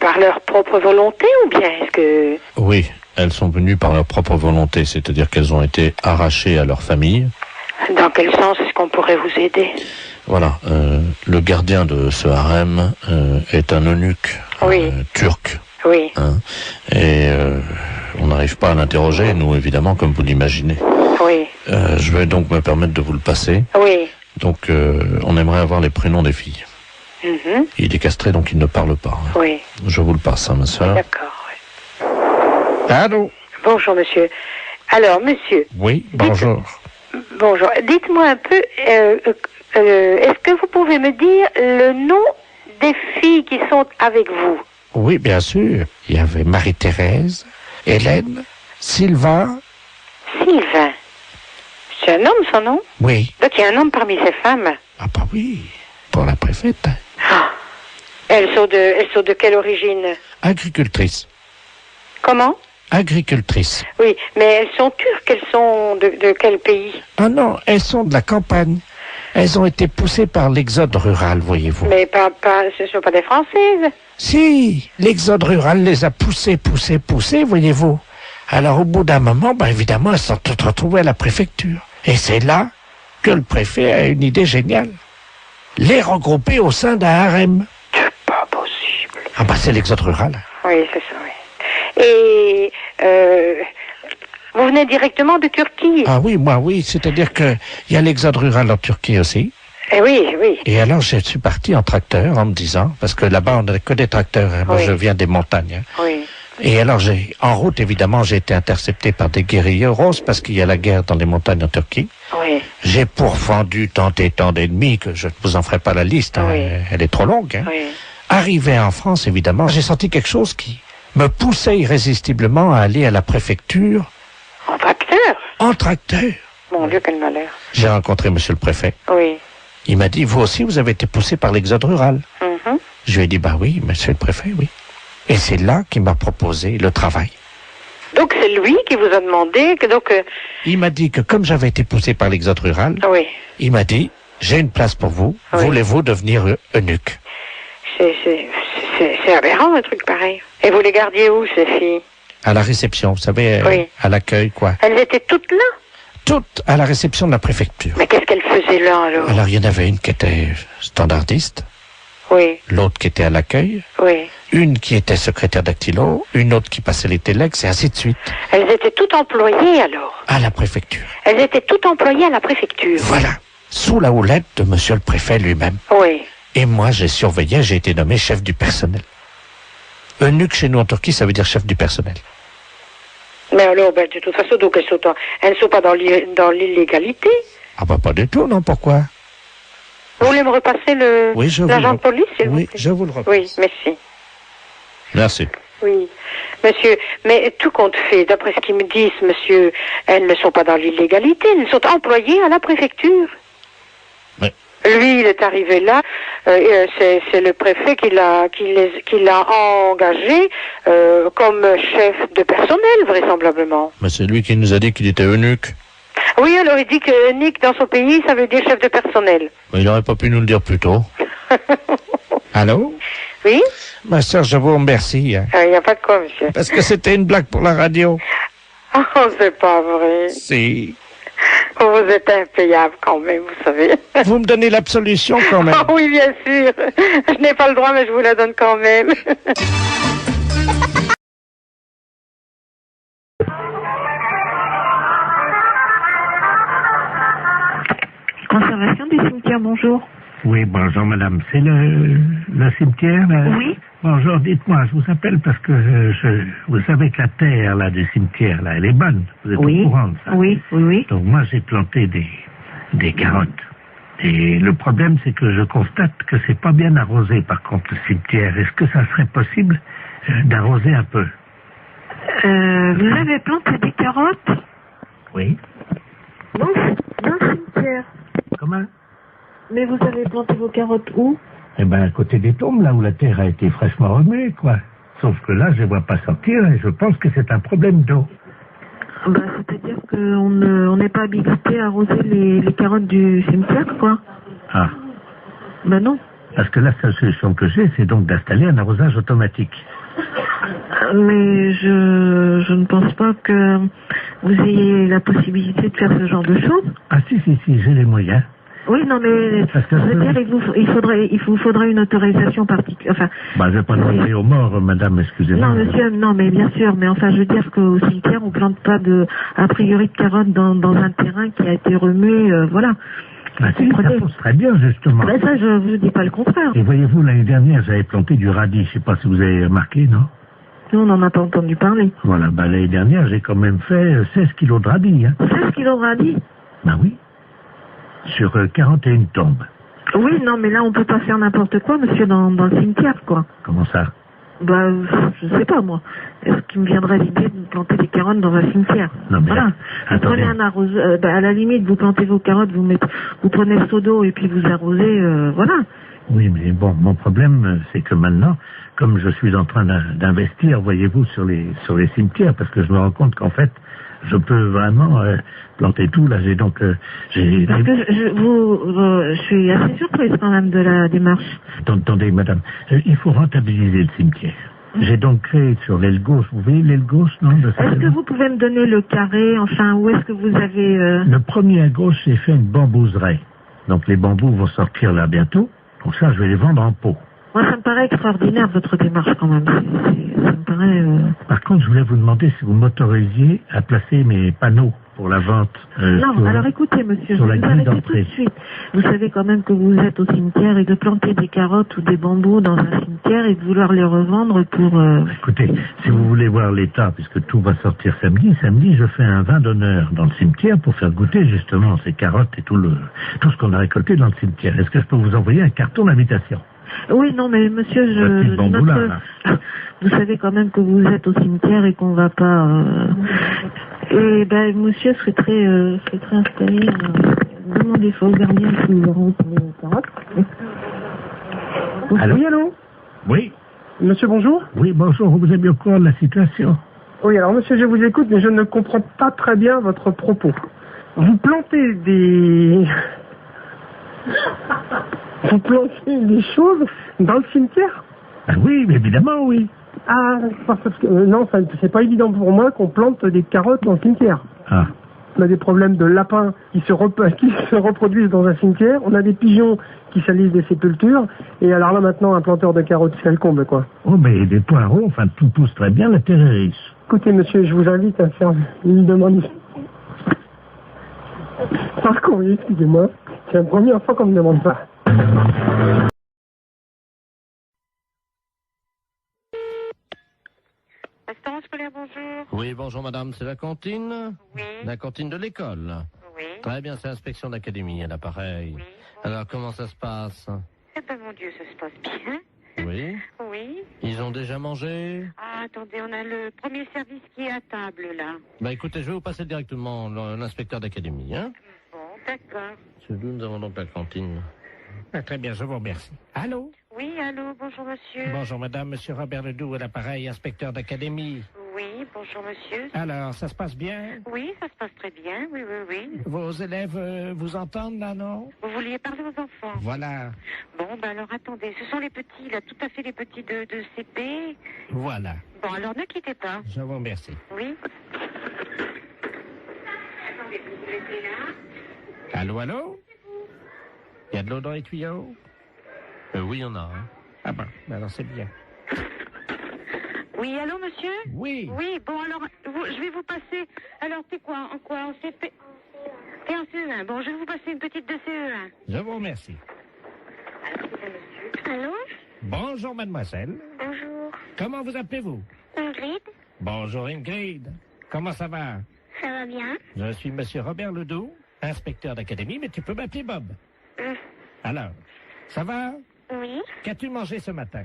par leur propre volonté ou bien est-ce que... Oui, elles sont venues par leur propre volonté, c'est-à-dire qu'elles ont été arrachées à leur famille. Dans quel sens est-ce qu'on pourrait vous aider? Voilà, le gardien de ce harem est un eunuque turc. Oui. Hein, et on n'arrive pas à l'interroger, nous évidemment, comme vous l'imaginez. Oui. Je vais donc me permettre de vous le passer. Oui. Donc on aimerait avoir les prénoms des filles. Il est castré, donc il ne parle pas. Hein. Oui. Je vous le passe, hein, ma soeur. D'accord, oui. Allô? Bonjour, monsieur. Alors, monsieur. Oui, bonjour. Bonjour. Dites-moi un peu, est-ce que vous pouvez me dire le nom des filles qui sont avec vous? Oui, bien sûr. Il y avait Marie-Thérèse, Hélène, Sylvain. Sylvain. C'est un homme, son nom? Oui. Donc il y a un homme parmi ces femmes? Ah bah oui, pour la préfète. Ah. Elles sont de quelle origine? Agricultrice. Comment? Agricultrice. Oui, mais elles sont turques, elles sont de quel pays? Ah non, elles sont de la campagne. Elles ont été poussées par l'exode rural, voyez-vous. Mais ce ne sont pas des Françaises. Si, l'exode rural les a poussées, voyez-vous. Alors au bout d'un moment, évidemment, elles sont toutes retrouvées à la préfecture. Et c'est là que le préfet a une idée géniale. Les regrouper au sein d'un harem. C'est pas possible. Ah c'est l'exode rural. Oui, c'est ça, oui. Et vous venez directement de Turquie? Ah oui, moi oui, c'est-à-dire que il y a l'exode rural en Turquie aussi. Eh oui, oui. Et alors je suis parti en tracteur en me disant, parce que là-bas on n'a que des tracteurs, hein. Moi je viens des montagnes. Hein. Oui. Et alors en route évidemment j'ai été intercepté par des guérilleros parce qu'il y a la guerre dans les montagnes en Turquie. Oui. J'ai pourfendu tant et tant d'ennemis que je ne vous en ferai pas la liste, hein. Oui. Elle est trop longue. Hein. Oui. Arrivé en France évidemment, j'ai senti quelque chose qui me poussait irrésistiblement à aller à la préfecture. En tracteur? En tracteur. Mon Dieu, quel malheur. J'ai rencontré monsieur le préfet. Oui. Il m'a dit, vous aussi, vous avez été poussé par l'exode rural. Mm-hmm. Je lui ai dit, oui, monsieur le préfet, oui. Et c'est là qu'il m'a proposé le travail. Donc c'est lui qui vous a demandé que Il m'a dit que comme j'avais été poussé par l'exode rural, oui. Il m'a dit, j'ai une place pour vous, oui. Voulez-vous devenir eunuque? C'est aberrant un truc pareil. Et vous les gardiez où, ces filles? À la réception, vous savez, oui. À l'accueil, quoi. Elles étaient toutes là? Toutes à la réception de la préfecture. Mais qu'est-ce qu'elles faisaient là, alors? Alors, il y en avait une qui était standardiste. Oui. L'autre qui était à l'accueil. Oui. Une qui était secrétaire dactylo, une autre qui passait les téléx, et ainsi de suite. Elles étaient toutes employées, alors? À la préfecture. Elles étaient toutes employées à la préfecture? Voilà. Sous la houlette de monsieur le préfet lui-même. Oui. Et moi, j'ai surveillé, j'ai été nommé chef du personnel. Eunuque chez nous en Turquie, ça veut dire chef du personnel. Mais alors, de toute façon, donc elles ne sont pas dans l'illégalité? Ah pas du tout, non, pourquoi? Vous voulez me repasser l'agent de police, s'il vous plaît? Oui, je vous le repasse. Oui, merci. Merci. Oui, monsieur, mais tout compte fait, d'après ce qu'ils me disent, monsieur, elles ne sont pas dans l'illégalité, elles sont employées à la préfecture. Mais... Lui, il est arrivé là, c'est le préfet qui l'a engagé comme chef de personnel, vraisemblablement. Mais c'est lui qui nous a dit qu'il était eunuque. Oui, alors il dit que eunuque dans son pays, ça veut dire chef de personnel. Mais il n'aurait pas pu nous le dire plus tôt. Allô? Oui? Ma sœur, je vous remercie. Il n'y a pas de quoi, monsieur. Parce que c'était une blague pour la radio. Oh, c'est pas vrai. Si. Vous êtes impayable quand même, vous savez. Vous me donnez l'absolution quand même. Oh, oui, bien sûr. Je n'ai pas le droit, mais je vous la donne quand même. Conservation des cimetières, bonjour. Oui, bonjour madame. C'est le cimetière là? Oui. Bonjour, dites-moi, je vous appelle parce que vous savez que la terre là du cimetière là, elle est bonne. Vous êtes au courant de ça? Oui, oui, oui. Donc moi j'ai planté des carottes. Et le problème c'est que je constate que c'est pas bien arrosé par contre le cimetière. Est-ce que ça serait possible d'arroser un peu? Vous avez planté des carottes? Oui. Dans le cimetière. Comment? Mais vous avez planté vos carottes où? Eh ben, à côté des tombes, là où la terre a été fraîchement remuée, quoi. Sauf que là, je ne vois pas sortir et je pense que c'est un problème d'eau. Ben, c'est-à-dire qu'on n'est pas habilité à arroser les carottes du cimetière, quoi. Ah. Ben non. Parce que la seule solution que j'ai, c'est donc d'installer un arrosage automatique. Mais je ne pense pas que vous ayez la possibilité de faire ce genre de choses. Ah si, j'ai les moyens. Oui, non, mais je veux dire, il vous faudrait une autorisation particulière. Enfin, je vais pas demander aux morts, madame, excusez-moi. Non, monsieur, non, mais bien sûr, mais enfin, je veux dire qu'au cimetière, on plante pas a priori de carottes dans un terrain qui a été remué, voilà. Si, ça pousse très bien, justement. Ça, je vous dis pas le contraire. Et voyez-vous, l'année dernière, j'avais planté du radis, je sais pas si vous avez remarqué, non? Nous, on n'en a pas entendu parler. Voilà, l'année dernière, j'ai quand même fait 16 kilos de radis, hein. 16 kilos de radis? Oui. Sur 41 tombes. Oui, non, mais là, on peut pas faire n'importe quoi, monsieur, dans le cimetière, quoi. Comment ça? Je sais pas, moi. Est-ce qu'il me viendrait l'idée de planter des carottes dans un cimetière? Non, mais voilà. Vous prenez un arroseur, à la limite, vous plantez vos carottes, vous prenez le seau d'eau et puis vous arrosez, voilà. Oui, mais bon, mon problème, c'est que maintenant, comme je suis en train d'investir, voyez-vous, sur les cimetières, parce que je me rends compte qu'en fait, je peux vraiment planter tout. Là, j'ai donc... j'ai... Parce que je suis assez surprise quand même de la démarche. Attendez, madame, il faut rentabiliser le cimetière. J'ai donc créé sur l'aile gauche, vous voyez l'aile gauche, non? Est-ce que vous pouvez me donner le carré, enfin, où est-ce que vous avez... Le premier à gauche, j'ai fait une bambouseraie. Donc les bambous vont sortir là bientôt. Donc ça, je vais les vendre en pot. Moi, ça me paraît extraordinaire, votre démarche, quand même. Ça me paraît... Par contre, je voulais vous demander si vous m'autorisiez à placer mes panneaux pour la vente. Non, alors écoutez, monsieur, je sur la vais vous grille arrêter tout de suite. Vous savez quand même que vous êtes au cimetière et de planter des carottes ou des bambous dans un cimetière et de vouloir les revendre pour... Écoutez, si vous voulez voir l'état, puisque tout va sortir samedi, je fais un vin d'honneur dans le cimetière pour faire goûter justement ces carottes et tout ce qu'on a récolté dans le cimetière. Est-ce que je peux vous envoyer un carton d'invitation? Oui, non, mais monsieur, vous savez quand même que vous êtes au cimetière et qu'on va pas... Et ben, monsieur serait très installé. Demandez, il faut regarder un peu les carottes. Allô? Oui, allô? Oui. Monsieur, bonjour? Oui, bonjour, vous êtes bien au courant de la situation? Oui, alors monsieur, je vous écoute, mais je ne comprends pas très bien votre propos. Vous plantez des... Vous plantez des choses dans le cimetière? Ah oui, mais évidemment, oui. Ah, parce que non, c'est pas évident pour moi qu'on plante des carottes dans le cimetière. Ah. On a des problèmes de lapins qui se reproduisent dans un cimetière. On a des pigeons qui salissent des sépultures. Et alors là, maintenant, un planteur de carottes, c'est le comble, quoi. Oh, mais des poireaux, enfin, tout pousse très bien, la terre est riche. Écoutez, monsieur, je vous invite à faire une demande. Par courrier, excusez-moi. C'est la première fois qu'on me demande ça. Restaurant scolaire, bonjour. Oui, bonjour madame, c'est la cantine? Oui. La cantine de l'école? Oui. Très bien, c'est l'inspection d'académie, à l'appareil. Oui. Alors, comment ça se passe? Eh ben, mon Dieu, ça se passe bien. Oui. Oui. Ils ont déjà mangé? Ah, attendez, on a le premier service qui est à table, là. Bah écoutez, je vais vous passer directement l'inspecteur d'académie, hein? Bon, d'accord. C'est d'où nous avons donc la cantine. Ah, très bien, je vous remercie. Allô? Oui, allô, bonjour monsieur. Bonjour madame, monsieur Robert Ledoux à l'appareil, inspecteur d'académie. Oui, bonjour monsieur. Alors, ça se passe bien? Oui, ça se passe très bien, oui, oui, oui. Vos élèves vous entendent là, non? Vous vouliez parler aux enfants? Voilà. Bon, ben alors attendez, ce sont les petits, là, tout à fait les petits de CP. Voilà. Bon, alors ne quittez pas. Je vous remercie. Oui. Attendez, vous laissez là. Allô, allô? Il y a de l'eau dans les tuyaux? Oui, il y en a. Hein. Ah ben alors c'est bien. Oui, allô, monsieur? Oui. Oui, bon, alors, je vais vous passer... Alors, t'es quoi? En quoi? En CP? T'es en CE1. Bon, je vais vous passer une petite de CE1. Je vous remercie. Allô? Bonjour, mademoiselle. Bonjour. Comment vous appelez-vous? Ingrid. Bonjour, Ingrid. Comment ça va? Ça va bien? Je suis monsieur Robert Ledoux, inspecteur d'académie, mais tu peux m'appeler Bob. Alors, ça va? Oui. Qu'as-tu mangé ce matin?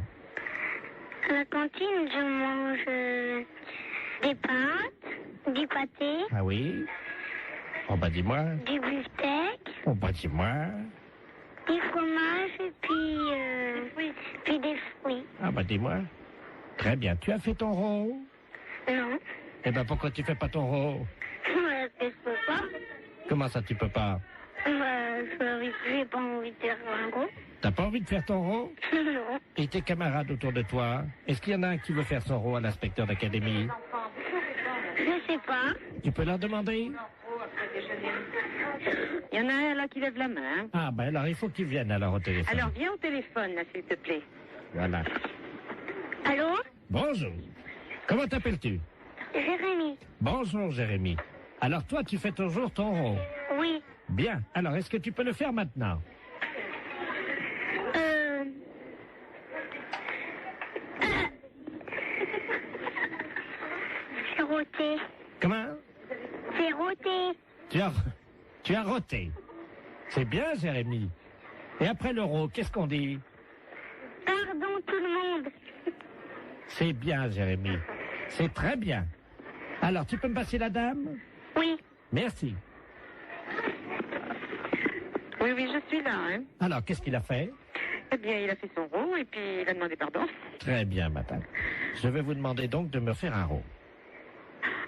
À la cantine, je mange des pâtes, du pâté. Ah oui? Oh bah dis-moi. Du beefsteak. Oh bah dis-moi. Du fromage et puis des fruits. Ah bah dis-moi. Très bien. Tu as fait ton rot? Non. Eh ben pourquoi tu fais pas ton rot? Je peux pas. Comment ça tu peux pas? J'ai pas envie de faire un rot. T'as pas envie de faire ton rot? Non. Et tes camarades autour de toi? Est-ce qu'il y en a un qui veut faire son rot à l'inspecteur d'académie? Je sais pas. Tu peux leur demander? Il y en a un là qui lève la main. Ah ben alors il faut qu'ils viennent alors au téléphone. Alors viens au téléphone là s'il te plaît. Voilà. Allô? Bonjour. Comment t'appelles-tu? Jérémy. Bonjour Jérémy. Alors toi tu fais toujours ton rot? Oui. Bien. Alors est-ce que tu peux le faire maintenant? C'est roté. Comment? C'est roté. Tu as roté. C'est bien Jérémy. Et après le rot, qu'est-ce qu'on dit? Pardon tout le monde. C'est bien Jérémy. C'est très bien. Alors tu peux me passer la dame? Oui. Merci. Oui, oui, je suis là. Hein. Alors, qu'est-ce qu'il a fait? Eh bien, il a fait son rot et puis il a demandé pardon. Très bien, madame. Je vais vous demander donc de me faire un rot.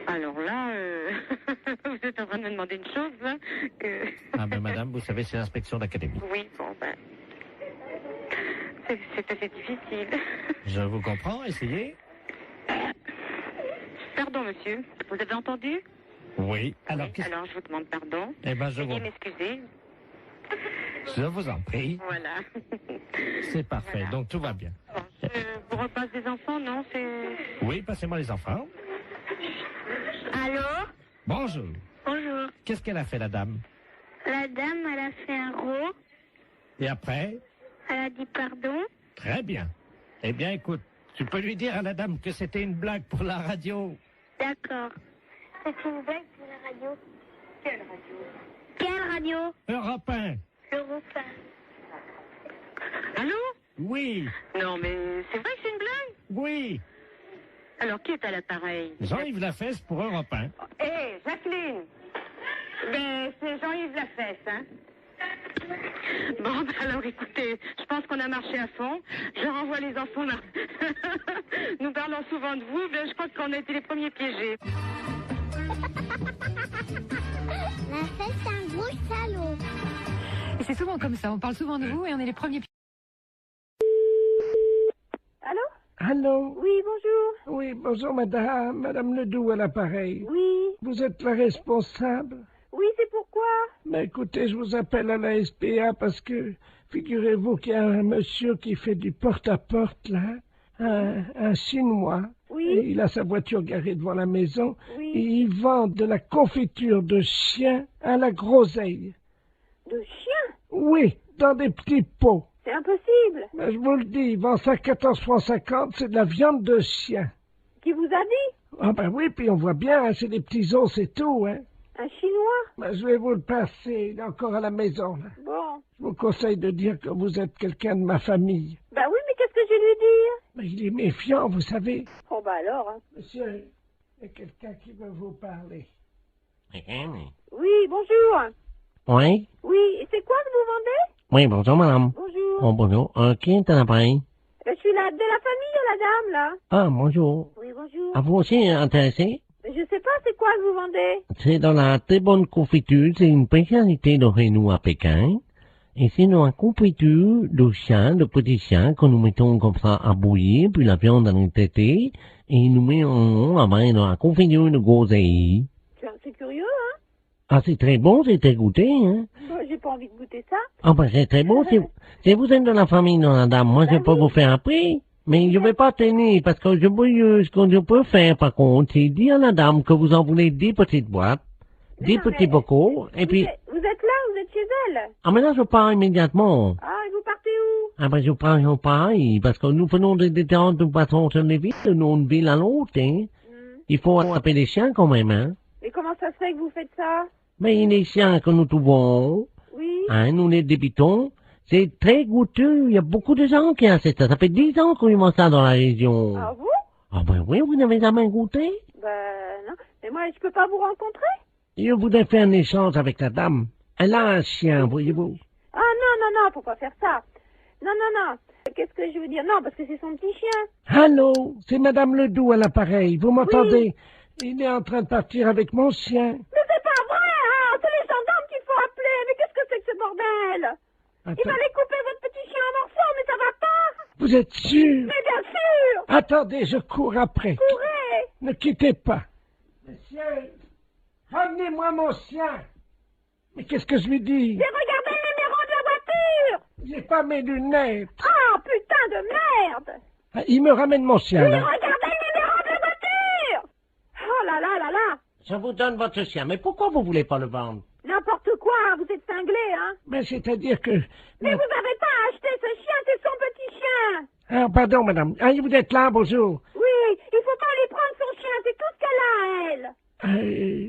Alors là, vous êtes en train de me demander une chose, là, que... Ah ben madame, vous savez, c'est l'inspection d'académie. Oui, bon, ben... C'est assez difficile. Je vous comprends, essayez. Pardon, monsieur. Vous avez entendu? Oui. Alors je vous demande pardon. Eh ben, je Veuillez vous... m'excuser. Je vous en prie. Voilà. C'est parfait, donc tout va bien. Bon, je vous repasse des enfants, non? C'est... Oui, passez-moi les enfants. Allô? Bonjour. Bonjour. Qu'est-ce qu'elle a fait, la dame? La dame, elle a fait un rot. Et après? Elle a dit pardon. Très bien. Eh bien, écoute, tu peux lui dire à la dame que c'était une blague pour la radio. D'accord. C'est une blague pour la radio. Quelle radio? Quelle radio? Europe 1. Europe 1. Allô? Oui. Non, mais c'est vrai que c'est une blague? Oui. Alors, qui est à l'appareil? Jean-Yves Lafesse pour Europe 1. Hé, Jacqueline! Ben, c'est Jean-Yves Lafesse, hein? Bon, ben alors écoutez, je pense qu'on a marché à fond. Je renvoie les enfants là. Nous parlons souvent de vous, ben je crois qu'on a été les premiers piégés. Lafesse, c'est un gros salaud. Et c'est souvent comme ça, on parle souvent de vous et on est les premiers. Allô? Allô? Oui, bonjour. Oui, bonjour madame, madame Ledoux à l'appareil. Oui. Vous êtes la responsable? Oui, c'est pourquoi? Mais écoutez, je vous appelle à la SPA parce que, figurez-vous qu'il y a un monsieur qui fait du porte-à-porte, là, un Chinois. Oui. Et il a sa voiture garée devant la maison. Oui. Et il vend de la confiture de chien à la groseille. De chien? Oui, dans des petits pots. C'est impossible. Mais je vous le dis, il vend ça 14,50 francs, c'est de la viande de chien. Qui vous a dit? Ah ben oui, puis on voit bien, hein, c'est des petits os, c'est tout, hein. Un Chinois? Ben, je vais vous le passer, il est encore à la maison, là. Bon. Je vous conseille de dire que vous êtes quelqu'un de ma famille. Ben oui, mais qu'est-ce que je vais lui dire? Mais il est méfiant, vous savez. Oh ben alors, hein. Monsieur, il y a quelqu'un qui veut vous parler. Oui, bonjour. Oui? Oui, et c'est quoi que vous vendez? Oui, bonjour, madame. Bonjour. Oh, bonjour. Qui est à l'appareil? Je suis là, de la famille, la dame, là. Ah, bonjour. Oui, bonjour. À vous aussi intéressé? Je sais pas, c'est quoi que vous vendez? C'est dans la très bonne confiture. C'est une spécialité de Renault à Pékin. Et c'est dans la confiture de chien, de petits chiens, que nous mettons comme ça à bouillir, puis la viande en est traitée, et nous mettons après dans la confiture de groseille. C'est curieux, hein? Ah, c'est très bon, c'est très goûté, hein? Bon, j'ai pas envie de goûter ça. Ah, ben, c'est très bon. Si vous êtes de la famille de la dame, moi, je peux vous faire après. Mais je vais pas tenir, parce que ce que je peux faire, par contre, c'est dire à la dame que vous en voulez 10 petites boîtes, 10 petits bocaux, et puis... Vous êtes là, vous êtes chez elle? Ah, mais là, je pars immédiatement. Ah, et vous partez où? Ah, ben, je pars pareil, parce que nous faisons des détentes de façon sur les villes, de une ville à l'autre, hein. Il faut appeler les chiens quand même, hein. Mais comment ça se fait que vous faites ça? Mais les chiens que nous trouvons, oui. Hein, nous les débitons, c'est très goûteux. Il y a beaucoup de gens qui ont ça. Ça fait 10 ans qu'on y mange ça dans la région. Ah vous? Ah ben oui, vous n'avez jamais goûté? Ben non. Mais moi, je peux pas vous rencontrer? Je voudrais faire un échange avec la dame. Elle a un chien, voyez-vous. Ah non, faut pas faire ça. Non. Qu'est-ce que je veux dire? Non, parce que c'est son petit chien. Allô, c'est Madame Ledoux à l'appareil. Vous m'entendez? Il est en train de partir avec mon chien. Mais c'est pas vrai, hein! C'est les gendarmes qu'il faut appeler. Mais qu'est-ce que c'est que ce bordel? Il va aller couper votre petit chien en morceaux, mais ça va pas! Vous êtes sûr? Mais bien sûr! Attendez, je cours après. Courez! Ne quittez pas. Monsieur, ramenez-moi mon chien. Mais qu'est-ce que je lui dis? J'ai regardé le numéro de la voiture! J'ai pas mes lunettes. Ah, putain de merde! Ah, il me ramène mon chien, J'ai là. regardé le numéro de la voiture! Oh là là là là! Je vous donne votre chien, mais pourquoi vous voulez pas le vendre? N'importe quoi, vous êtes cinglé, hein? Mais c'est-à-dire que... Mais vous n'avez pas à acheter ce chien, c'est son petit chien! Ah, pardon, madame. Ah, vous êtes là, bonjour. Oui, il faut pas lui prendre son chien, c'est tout ce qu'elle a, elle!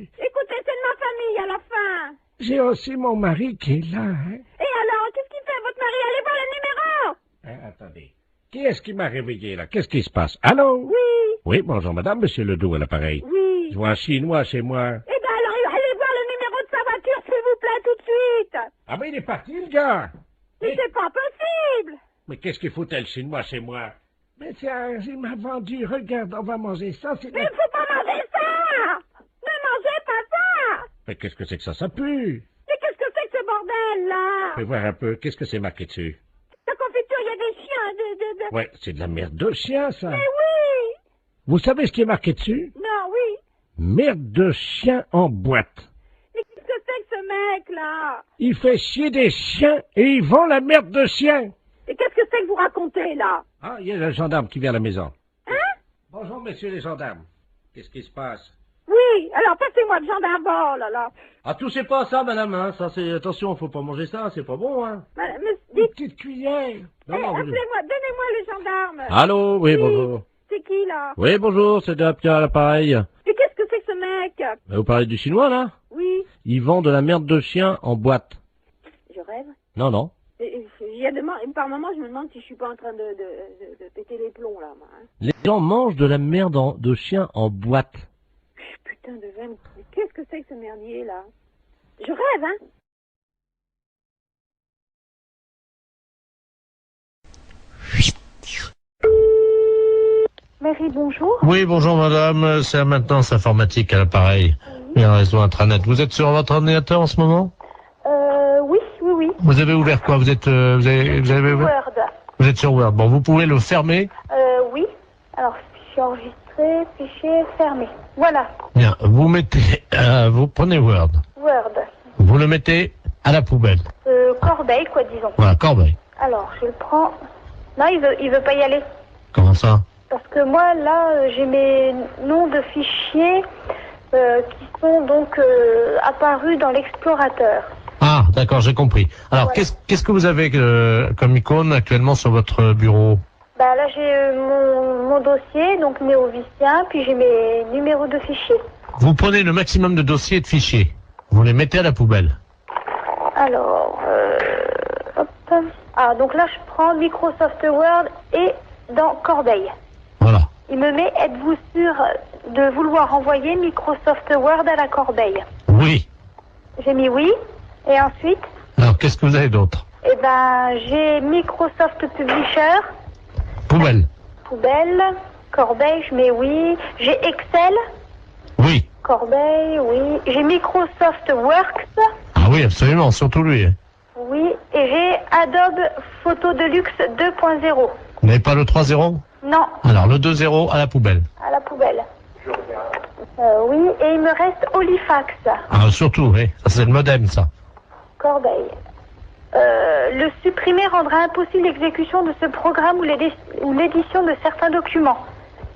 Écoutez, c'est de ma famille, à la fin! J'ai aussi mon mari qui est là, hein. Et alors, qu'est-ce qu'il fait, votre mari? Allez voir le numéro! Attendez. Qui est-ce qui m'a réveillé, là? Qu'est-ce qui se passe? Allô? Oui! Oui, bonjour, madame, monsieur Ledoux à l'appareil. Oui! Je vois un Chinois chez moi. Eh ben alors, allez voir le numéro de sa voiture, s'il vous plaît, tout de suite! Ah, mais il est parti, le gars! Mais c'est pas possible! Mais qu'est-ce qu'il foutait, le Chinois, chez moi? Mais tiens, il m'a vendu, regarde, on va manger ça, c'est... Mais il faut pas manger ça! Mais qu'est-ce que c'est que ça pue. Mais qu'est-ce que c'est que ce bordel, là? Fais voir un peu, qu'est-ce que c'est marqué dessus? La confiture, il y a des chiens, Ouais, c'est de la merde de chien, ça. Mais oui! Vous savez ce qui est marqué dessus? Non, oui. Merde de chien en boîte. Mais qu'est-ce que c'est que ce mec-là? Il fait chier des chiens et il vend la merde de chien. Et qu'est-ce que c'est que vous racontez, là? Ah, il y a le gendarme qui vient à la maison. Hein? Bonjour, messieurs les gendarmes. Qu'est-ce qui se passe? Oui, alors passez-moi le gendarme, oh là là. Ah, touchez pas à ça, madame, hein. Ça, c'est... Attention, faut pas manger ça, c'est pas bon, hein. Dites... Petite cuillère. Non, non, appelez-moi, donnez-moi le gendarme. Allô, oui, bonjour. C'est qui, là? Oui, bonjour, c'est Pierre à l'appareil. Et qu'est-ce que c'est que ce mec? Vous parlez du chinois, là? Oui. Il vend de la merde de chien en boîte. Je rêve. Non, non. Par moment, je me demande si je suis pas en train de péter les plombs, là, moi. Hein. Les gens mangent de la merde de chien en boîte. Putain de veine. Mais qu'est-ce que c'est que ce merdier, là? Je rêve, hein? Marie, bonjour. Oui, bonjour madame, c'est la maintenance informatique à l'appareil. Et un réseau intranet. Vous êtes sur votre ordinateur en ce moment? Oui. Vous avez ouvert quoi? Vous êtes vous avez ouvert? Word. Vous êtes sur Word. Bon, vous pouvez le fermer. Oui. Alors, fichier enregistré, fichier fermé. Voilà. Bien, vous mettez, vous prenez Word. Word. Vous le mettez à la poubelle. Corbeille, quoi, disons. Voilà, corbeille. Alors, je le prends. Non, il veut pas y aller. Comment ça? Parce que moi, là, j'ai mes noms de fichiers qui sont donc apparus dans l'explorateur. Ah, d'accord, j'ai compris. Alors, Voilà. qu'est-ce que vous avez comme icône actuellement sur votre bureau? Bah là, j'ai mon dossier, donc néovicien, puis j'ai mes numéros de fichiers. Vous prenez le maximum de dossiers et de fichiers. Vous les mettez à la poubelle. Alors, hop. Ah, donc là, je prends Microsoft Word et dans Corbeille. Voilà. Il me met, êtes-vous sûr de vouloir envoyer Microsoft Word à la corbeille? Oui. J'ai mis oui. Et ensuite? Alors, qu'est-ce que vous avez d'autre? Eh ben, j'ai Microsoft Publisher. Poubelle. Poubelle. Corbeille, je mets oui. J'ai Excel. Oui. Corbeille, oui. J'ai Microsoft Works. Ah oui, absolument, surtout lui. Hein. Oui. Et j'ai Adobe Photo Deluxe 2.0. Vous n'avez pas le 3.0? Non, Alors, le 2.0 à la poubelle. à la poubelle. Oui, et il me reste Olifax. Ah, surtout, oui. Ça, c'est le modem, ça. Corbeille. Le supprimer rendra impossible l'exécution de ce programme ou l'édition de certains documents.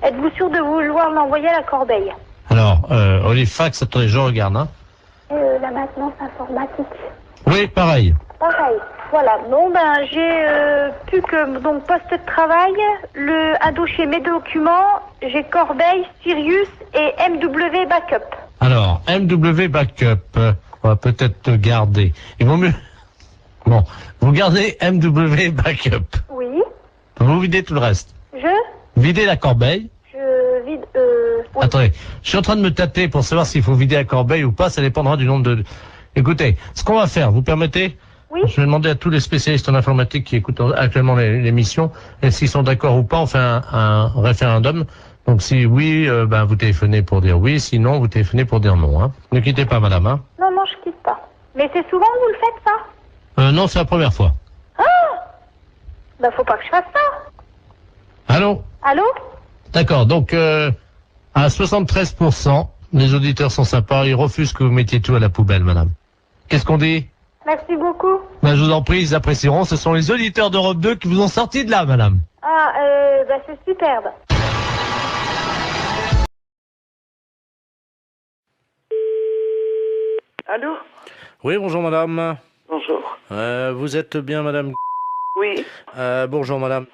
Êtes-vous sûr de vouloir l'envoyer à la corbeille? Alors, Olifax, attendez, je regarde, hein. La maintenance informatique. Oui, pareil. Pareil. Voilà. Bon, ben, j'ai plus que donc poste de travail, un dossier mes documents, j'ai Corbeille, Sirius et MW Backup. Alors, MW Backup, on va peut-être garder. Il vaut mieux... Bon, vous gardez MW Backup. Oui. Vous videz tout le reste. Videz la corbeille. Je vide... oui. Attendez, je suis en train de me tâter pour savoir s'il faut vider la corbeille ou pas, ça dépendra du nombre de... Écoutez, ce qu'on va faire, vous permettez? Oui. Je vais demander à tous les spécialistes en informatique qui écoutent actuellement l'émission, et s'ils sont d'accord ou pas, on fait un référendum. Donc si oui, ben vous téléphonez pour dire oui, sinon vous téléphonez pour dire non. Hein. Ne quittez pas, madame. Hein. Non, je quitte pas. Mais c'est souvent que vous le faites, ça? Non, c'est la première fois. Ah! Ben, faut pas que je fasse ça. Allô? Allô? D'accord, donc à 73%, les auditeurs sont sympas, ils refusent que vous mettiez tout à la poubelle, madame. Qu'est-ce qu'on dit? Merci beaucoup. Ben, je vous en prie, ils apprécieront, ce sont les auditeurs d'Europe 2 qui vous ont sorti de là, madame. Ah, ben, c'est superbe. Allô? Oui, bonjour madame. Bonjour. Vous êtes bien madame? Oui. Bonjour madame.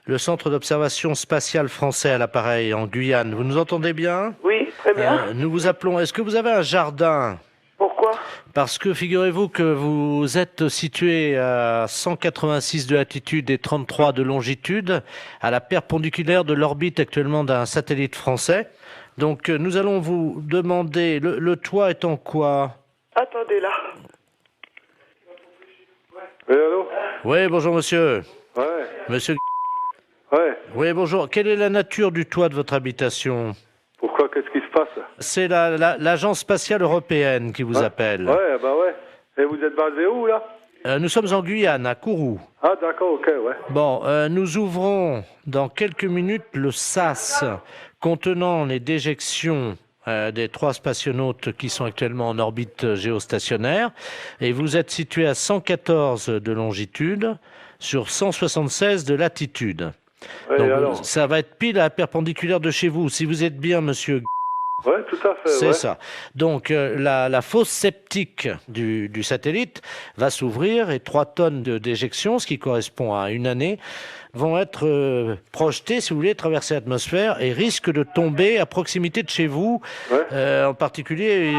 Le centre d'observation spatiale français à l'appareil en Guyane. Vous nous entendez bien? Oui, très bien. Nous vous appelons. Est-ce que vous avez un jardin? Pourquoi? Parce que figurez-vous que vous êtes situé à 186 de latitude et 33 de longitude, à la perpendiculaire de l'orbite actuellement d'un satellite français. Donc nous allons vous demander, le toit est en quoi? Attendez là. Oui, allô? Oui, bonjour monsieur. Ouais. Monsieur. Ouais. Oui, bonjour. Quelle est la nature du toit de votre habitation? Pourquoi? Qu'est-ce qui se passe? C'est l'Agence spatiale européenne qui vous appelle. Ouais, bah ouais. Et vous êtes basé où, là? Nous sommes en Guyane, à Kourou. Ah, d'accord, ok, ouais. Bon, nous ouvrons dans quelques minutes le SAS contenant les déjections des 3 spationautes qui sont actuellement en orbite géostationnaire. Et vous êtes situé à 114 de longitude sur 176 de latitude. Ouais, donc, alors ça va être pile à la perpendiculaire de chez vous. Si vous êtes bien, monsieur... Ouais, tout à fait. C'est ouais. ça. Donc, la fosse septique du satellite va s'ouvrir et 3 tonnes de déjection, ce qui correspond à une année, vont être projetées, si vous voulez, traverser l'atmosphère et risquent de tomber à proximité de chez vous, en particulier,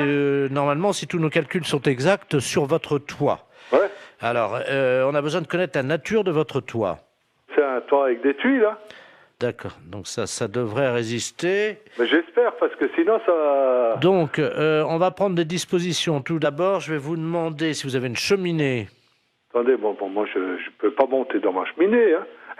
normalement, si tous nos calculs sont exacts, sur votre toit. Ouais. Alors, on a besoin de connaître la nature de votre toit. C'est un toit avec des tuiles, là? D'accord, donc ça devrait résister. Mais j'espère, parce que sinon ça... Donc, on va prendre des dispositions. Tout d'abord, je vais vous demander si vous avez une cheminée. Attendez, bon moi je peux pas monter dans ma cheminée, hein.